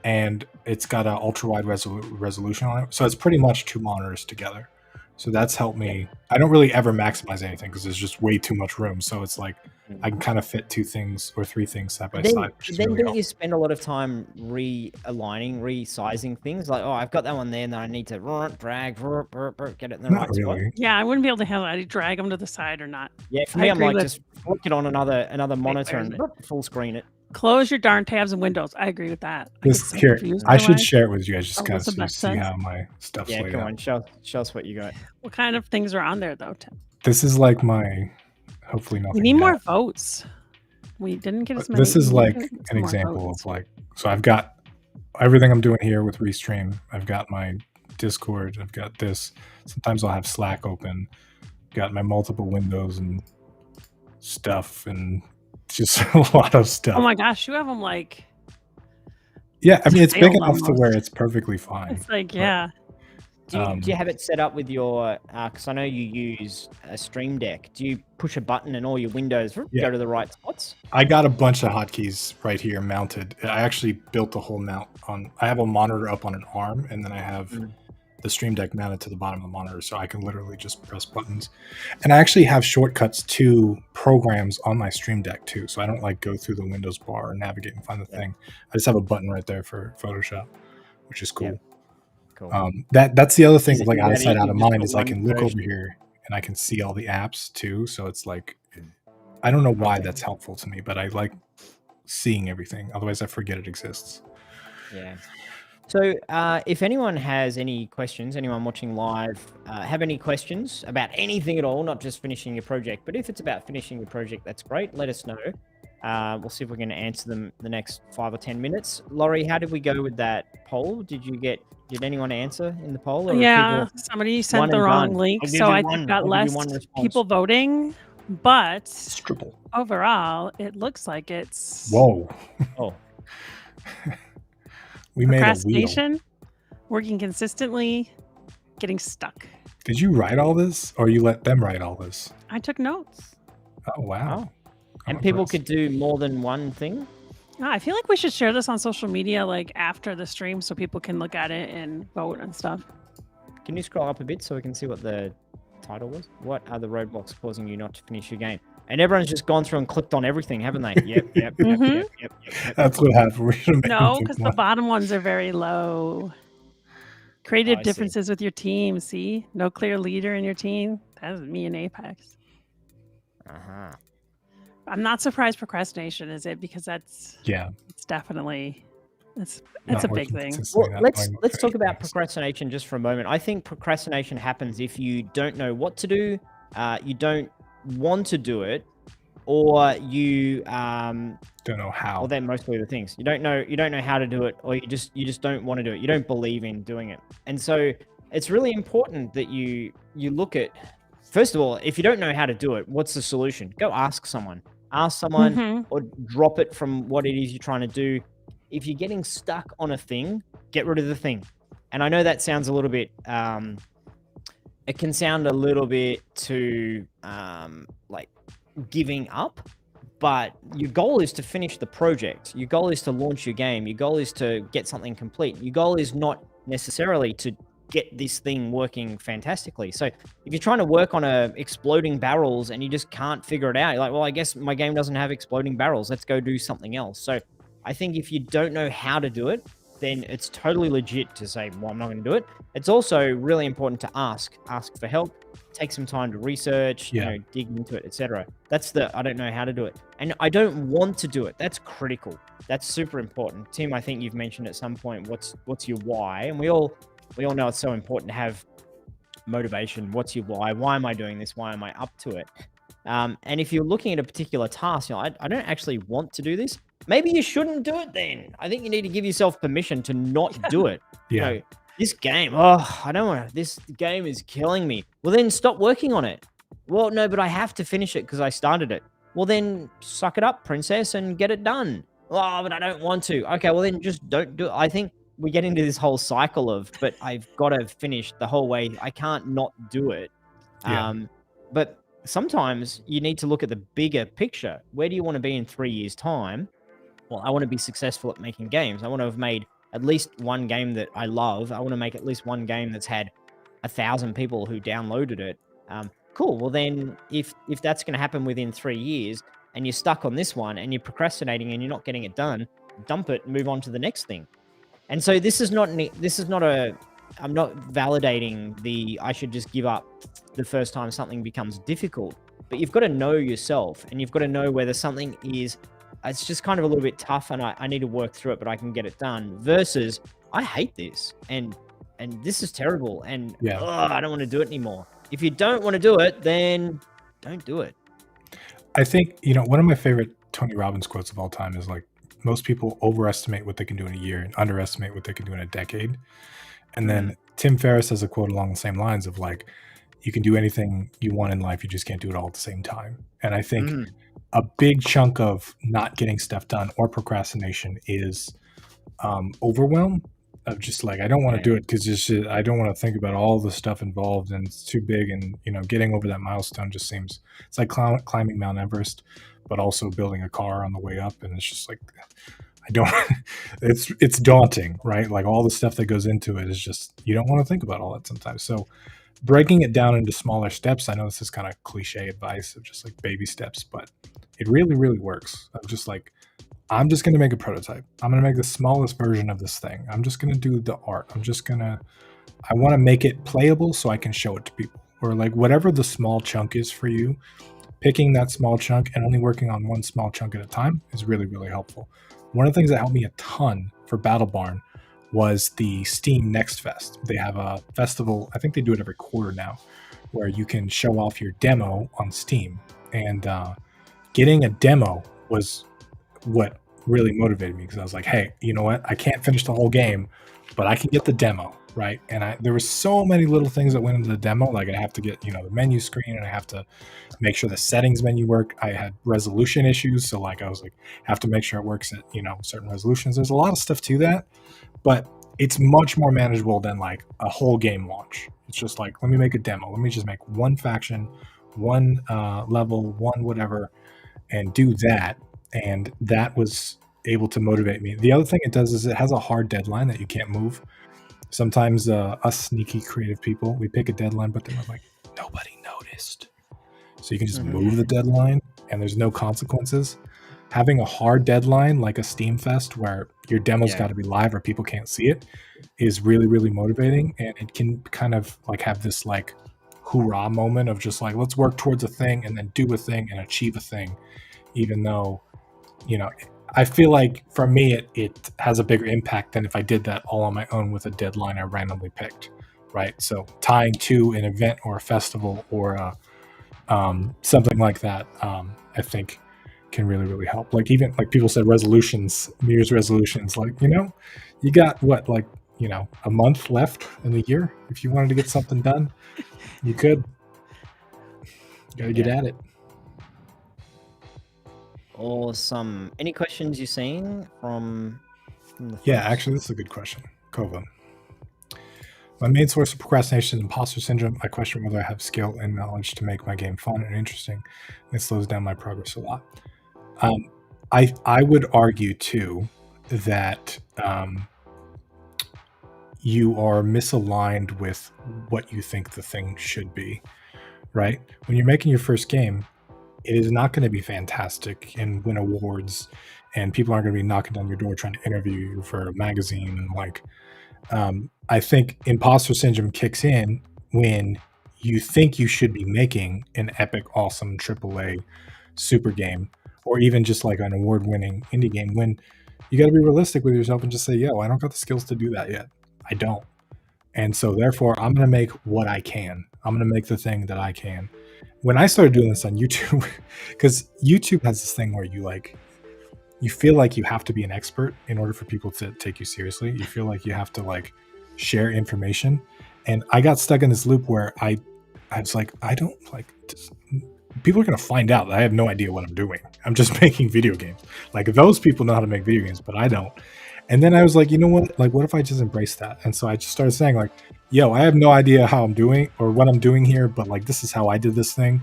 Speaker 2: and it's got an ultra wide resolution on it. So it's pretty much 2 monitors together. So that's helped me. I don't really ever maximize anything because there's just way too much room. So it's like I can kind of fit 2 things or 3 things side by side.
Speaker 1: Then don't you spend a lot of time realigning, resizing things? Like, I've got that one there, and then I need to drag, get it in the right spot.
Speaker 3: Yeah, I wouldn't be able to handle it. I'd drag them to the side or not.
Speaker 1: Yeah, for me, I'm like, just flick it on another monitor and full screen it.
Speaker 3: Close your darn tabs and windows. I agree with that.
Speaker 2: I should share it with you guys just kind of see how my stuff's laid out.
Speaker 1: Come on, show us what you got.
Speaker 3: What kind of things are on there, though, Tim?
Speaker 2: This is like my, hopefully nothing.
Speaker 3: We need more votes. We didn't get as many.
Speaker 2: This is like an example of like, so I've got everything I'm doing here with Restream. I've got my Discord. I've got this. Sometimes I'll have Slack open. Got my multiple windows and stuff and just a lot of stuff.
Speaker 3: Oh my gosh, you have them like.
Speaker 2: Yeah, I mean it's big enough to where it's perfectly fine.
Speaker 3: It's like
Speaker 1: Do you have it set up with your? Because I know you use a Streamdeck. Do you push a button and all your windows go to the right spots?
Speaker 2: I got a bunch of hotkeys right here mounted. I actually built the whole mount on. I have a monitor up on an arm, and then I have the Streamdeck mounted to the bottom of the monitor, so I can literally just press buttons. And I actually have shortcuts to programs on my Streamdeck too, so I don't like go through the Windows bar and navigate and find the thing. I just have a button right there for Photoshop, which is cool.
Speaker 1: Yeah. Cool.
Speaker 2: That's the other thing with like out of sight, out of mind is I can look over here and I can see all the apps too. So it's like, I don't know why that's helpful to me, but I like seeing everything. Otherwise I forget it exists.
Speaker 1: Yeah. So if anyone has any questions, anyone watching live, have any questions about anything at all, not just finishing your project, but if it's about finishing your project, that's great. Let us know. We'll see if we can answer them the next 5 or 10 minutes. Laurie, how did we go with that poll? Did anyone answer in the poll?
Speaker 3: Or somebody sent the wrong link, so I got less people voting. But overall, it looks like it's
Speaker 2: we made a
Speaker 3: wheel. Working consistently, getting stuck.
Speaker 2: Did you write all this, or you let them write all this?
Speaker 3: I took notes.
Speaker 2: Oh wow!
Speaker 1: And people could do more than one thing.
Speaker 3: I feel like we should share this on social media, like after the stream, so people can look at it and vote and stuff.
Speaker 1: Can you scroll up a bit so we can see what the title was? What are the roadblocks causing you not to finish your game? And everyone's just gone through and clicked on everything, haven't they? Yep.
Speaker 2: That's what happened. We should have made
Speaker 3: No,
Speaker 2: them
Speaker 3: because the
Speaker 2: one.
Speaker 3: bottom ones are very low. Creative
Speaker 1: I see.
Speaker 3: differences with your team. See, no clear leader in your team. That's me in Apex.
Speaker 1: Uh-huh.
Speaker 3: I'm not surprised procrastination is it, because it's definitely it's
Speaker 2: Not
Speaker 3: a big
Speaker 2: working
Speaker 3: thing.
Speaker 2: consistently,
Speaker 1: Well,
Speaker 2: not
Speaker 1: let's
Speaker 2: knowing what to
Speaker 1: talk
Speaker 2: finish
Speaker 1: about
Speaker 2: next.
Speaker 1: procrastination just for a moment. I think procrastination happens if you don't know what to do, you don't want to do it, or you
Speaker 2: Don't know how.
Speaker 1: well, they're mostly the things. You don't know how to do it, or you just don't want to do it. You don't believe in doing it. And so it's really important that you look at, first of all, if you don't know how to do it, what's the solution? Go ask someone. Ask someone
Speaker 3: Mhm.
Speaker 1: or drop it from what it is you're trying to do. If you're getting stuck on a thing, get rid of the thing. And I know that sounds a little bit it can sound a little bit too like giving up, but your goal is to finish the project. Your goal is to launch your game. Your goal is to get something complete. Your goal is not necessarily to get this thing working fantastically. So if you're trying to work on exploding barrels and you just can't figure it out, you're like, well, I guess my game doesn't have exploding barrels. Let's go do something else. So I think if you don't know how to do it, then it's totally legit to say, well, I'm not going to do it. It's also really important to ask for help, take some time to research, dig into it, etc. That's I don't know how to do it. And I don't want to do it. That's critical. That's super important. Tim, I think you've mentioned at some point, what's your why? And we all know it's so important to have motivation. What's your why? Why am I doing this? Why am I up to it? And if you're looking at a particular task, I don't actually want to do this. Maybe you shouldn't do it then. I think you need to give yourself permission to not do it. This game, I don't want to. This game is killing me. Well, then stop working on it. Well, no, but I have to finish it because I started it. Well, then suck it up, princess, and get it done. Oh, but I don't want to. Okay, well, then just don't do it. I think we get into this whole cycle of, but I've got to finish the whole way. I can't not do it. But sometimes you need to look at the bigger picture. Where do you want to be in 3 years' time? Well, I want to be successful at making games. I want to have made at least one game that I love. I want to make at least one game that's had 1,000 people who downloaded it. Cool. Well, then if that's going to happen within 3 years and you're stuck on this one and you're procrastinating and you're not getting it done, dump it and move on to the next thing. And so I'm not validating I should just give up the first time something becomes difficult, but you've got to know yourself and you've got to know whether something is, it's just kind of a little bit tough and I need to work through it, but I can get it done, versus I hate this and this is terrible and I don't want to do it anymore. If you don't want to do it, then don't do it.
Speaker 2: I think, one of my favorite Tony Robbins quotes of all time is like, most people overestimate what they can do in a year and underestimate what they can do in a decade. And then Tim Ferriss has a quote along the same lines of like, you can do anything you want in life, you just can't do it all at the same time. And I think a big chunk of not getting stuff done or procrastination is overwhelm of just like, I don't want to do it because I don't want to think about all the stuff involved and it's too big. And, getting over that milestone just seems, it's like climbing Mount Everest, but also building a car on the way up. And it's just like, it's daunting, right? Like all the stuff that goes into it is just, you don't want to think about all that sometimes. So breaking it down into smaller steps, I know this is kind of cliche advice of just like baby steps, but it really, really works. I'm just like, I'm just going to make a prototype. I'm going to make the smallest version of this thing. I'm just going to do the art. I want to make it playable so I can show it to people, or like whatever the small chunk is for you, picking that small chunk and only working on one small chunk at a time is really, really helpful. One of the things that helped me a ton for Battle Barn was the Steam Next Fest. They have a festival, I think they do it every quarter now, where you can show off your demo on Steam. And getting a demo was what really motivated me, because I was like, hey, you know what? I can't finish the whole game, but I can get the demo, right? And there were so many little things that went into the demo. Like I have to get, the menu screen, and I have to make sure the settings menu work. I had resolution issues. So like, I was like, have to make sure it works at, certain resolutions. There's a lot of stuff to that, but it's much more manageable than like a whole game launch. It's just like, let me make a demo. Let me just make one faction, one level, one whatever, and do that. And that was able to motivate me. The other thing it does is it has a hard deadline that you can't move. Sometimes us sneaky creative people, we pick a deadline, but then we're like, nobody noticed. So you can just move the deadline and there's no consequences. Having a hard deadline like a Steam Fest where your demo's got to be live or people can't see it is really, really motivating. And it can kind of like have this like hoorah moment of just like, let's work towards a thing and then do a thing and achieve a thing, even though, you know, I feel like for me, it has a bigger impact than if I did that all on my own with a deadline I randomly picked, right? So tying to an event or a festival or something like that, I think can really, really help. Like even like people said, resolutions, New Year's resolutions, like, you know, you got what, like, you know, a month left in the year. If you wanted to get something done, you could. You got to get at it.
Speaker 1: Awesome. Any questions you're seeing from the folks?
Speaker 2: Yeah, actually, this is a good question. Kova. My main source of procrastination is imposter syndrome. I question whether I have skill and knowledge to make my game fun and interesting. It slows down my progress a lot. I would argue too that you are misaligned with what you think the thing should be, right? When you're making your first game, it is not going to be fantastic and win awards, and people aren't going to be knocking down your door trying to interview you for a magazine. And like, I think imposter syndrome kicks in when you think you should be making an epic, awesome AAA super game, or even just like an award-winning indie game, when you got to be realistic with yourself and just say, yo, I don't got the skills to do that yet. I don't. And so therefore, I'm going to make what I can. I'm going to make the thing that I can. When I started doing this on YouTube, because YouTube has this thing where you feel like you have to be an expert in order for people to take you seriously. You feel like you have to like share information. And I got stuck in this loop where I was like, I don't like, people are going to find out that I have no idea what I'm doing. I'm just making video games. Like those people know how to make video games, but I don't. And then I was like, you know what? Like, what if I just embrace that? And so I just started saying like, yo, I have no idea how I'm doing or what I'm doing here, but like, this is how I did this thing.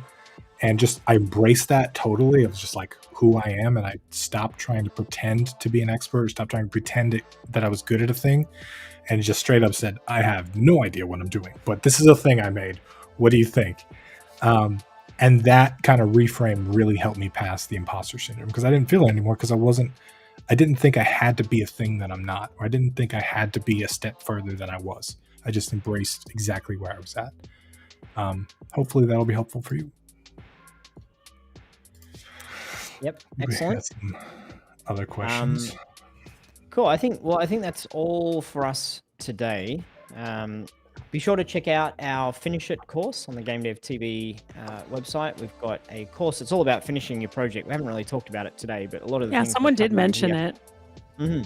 Speaker 2: And just, I embraced that totally. It was just like who I am. And I stopped trying to pretend to be an expert, or stopped trying to pretend that I was good at a thing. And just straight up said, I have no idea what I'm doing, but this is a thing I made. What do you think? And that kind of reframe really helped me pass the imposter syndrome, because I didn't feel it anymore, because I didn't think I had to be a thing that I'm not, or I didn't think I had to be a step further than I was. I just embraced exactly where I was at. Hopefully that'll be helpful for you.
Speaker 1: Yep, excellent.
Speaker 2: Some other questions?
Speaker 1: Cool. I think that's all for us today. Be sure to check out our Finish It course on the GameDev.tv website. We've got a course that's all about finishing your project. We haven't really talked about it today, but a lot of the things
Speaker 3: someone did mention it.
Speaker 1: Mm-hmm.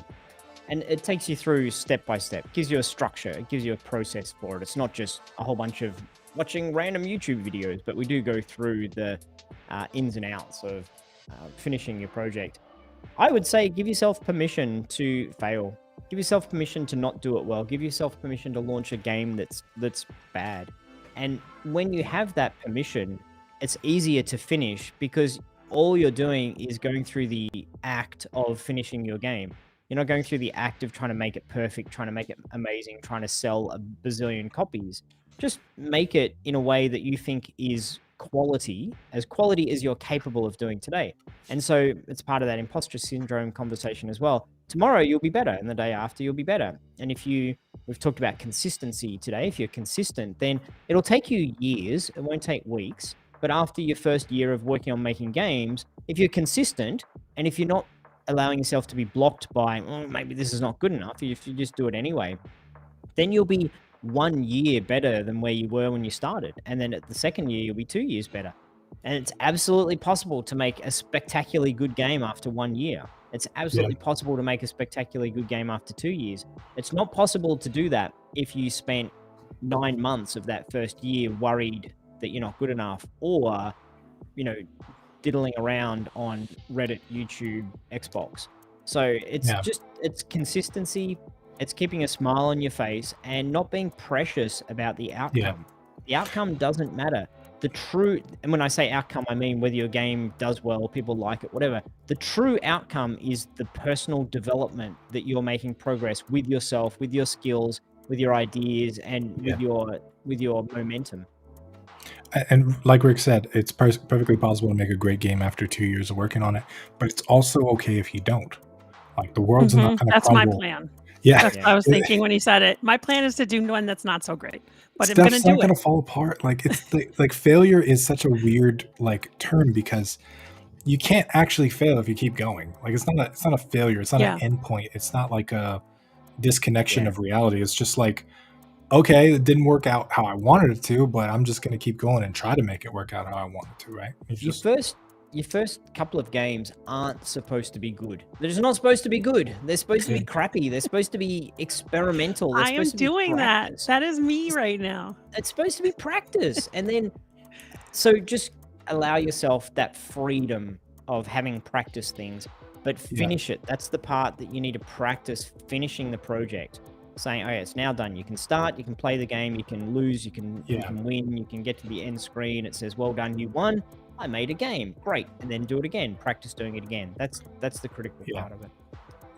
Speaker 1: And it takes you through step by step. It gives you a structure. It gives you a process for it. It's not just a whole bunch of watching random YouTube videos, but we do go through the ins and outs of finishing your project. I would say give yourself permission to fail. Give yourself permission to not do it well. Give yourself permission to launch a game that's bad. And when you have that permission, it's easier to finish, because all you're doing is going through the act of finishing your game. You're not going through the act of trying to make it perfect, trying to make it amazing, trying to sell a bazillion copies. Just make it in a way that you think is quality as you're capable of doing today. And so it's part of that imposter syndrome conversation as well. Tomorrow you'll be better, and the day after you'll be better. And we've talked about consistency today. If you're consistent, then it'll take you years. It won't take weeks. But after your first year of working on making games, if you're consistent, and if you're not allowing yourself to be blocked by, maybe this is not good enough, if you just do it anyway, then you'll be 1 year better than where you were when you started. And then at the second year, you'll be 2 years better. And it's absolutely possible to make a spectacularly good game after 1 year. It's absolutely possible to make a spectacularly good game after 2 years. It's not possible to do that if you spent 9 months of that first year worried that you're not good enough, or, diddling around on Reddit, YouTube, Xbox. So it's consistency. It's keeping a smile on your face and not being precious about the outcome. Yeah. The outcome doesn't matter. And when I say outcome, I mean whether your game does well, people like it, whatever. The true outcome is the personal development that you're making progress with yourself, with your skills, with your ideas and with your momentum.
Speaker 2: And like Rick said, it's perfectly possible to make a great game after 2 years of working on it, but it's also okay if you don't. Like the world's not going to
Speaker 3: That's
Speaker 2: crumble.
Speaker 3: my plan.
Speaker 2: Yeah,
Speaker 3: That's what I was thinking when he said it. My plan is to do one that's not so great, but I'm
Speaker 2: stuff's
Speaker 3: going
Speaker 2: not
Speaker 3: to do
Speaker 2: going
Speaker 3: it.
Speaker 2: to fall apart. Like it's like failure is such a weird like term because you can't actually fail if you keep going. Like it's not a failure. It's not an end point. It's not like a disconnection of reality. It's just like, okay, it didn't work out how I wanted it to, but I'm just going to keep going and try to make it work out how I want it to, right?
Speaker 1: Your first couple of games aren't supposed to be good. They're just not supposed to be good. They're supposed to be crappy. They're supposed to be experimental.
Speaker 3: I am doing that. That is me right now.
Speaker 1: It's supposed to be practice. And then, so just allow yourself that freedom of having practice things, but finish it. That's the part that you need to practice, finishing the project. Saying, okay, it's now done. You can start, you can play the game, you can lose, you can win, you can get to the end screen. It says, well done, you won. I made a game. Great. And then do it again. Practice doing it again. That's the critical part of it.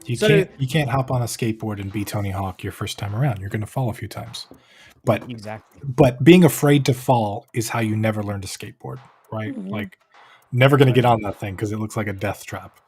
Speaker 2: You can't hop on a skateboard and be Tony Hawk your first time around. You're going to fall a few times. But But being afraid to fall is how you never learn to skateboard, right? Like never going to get on that thing because it looks like a death trap.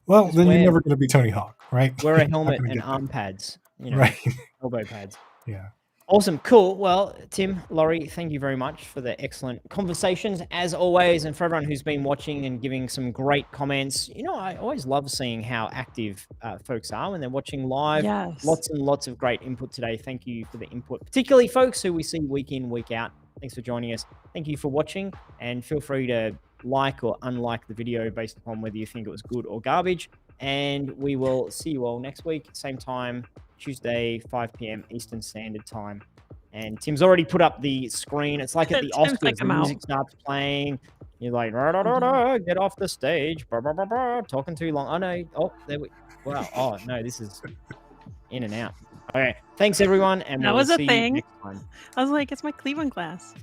Speaker 2: Well, then you're never going to be Tony Hawk, right?
Speaker 1: Wear a helmet and arm pads.
Speaker 2: Right.
Speaker 1: Elbow pads.
Speaker 2: Yeah.
Speaker 1: Awesome. Cool. Well, Tim, Laurie, thank you very much for the excellent conversations as always. And for everyone who's been watching and giving some great comments, I always love seeing how active folks are when they're watching live.
Speaker 3: Yes.
Speaker 1: Lots and lots of great input today. Thank you for the input, particularly folks who we see week in, week out. Thanks for joining us. Thank you for watching, and feel free to like or unlike the video based upon whether you think it was good or garbage. And we will see you all next week, same time, Tuesday, 5 p.m. Eastern Standard Time. And Tim's already put up the screen. It's like at the Oscars, the music starts playing. You're like, get off the stage. Talking too long. Oh, no. Oh, there we... Wow. Oh, no, this is in and out. Okay. Thanks, everyone. And
Speaker 3: that
Speaker 1: we'll
Speaker 3: was a
Speaker 1: see
Speaker 3: thing.
Speaker 1: you next time.
Speaker 3: I was like, it's my Cleveland class.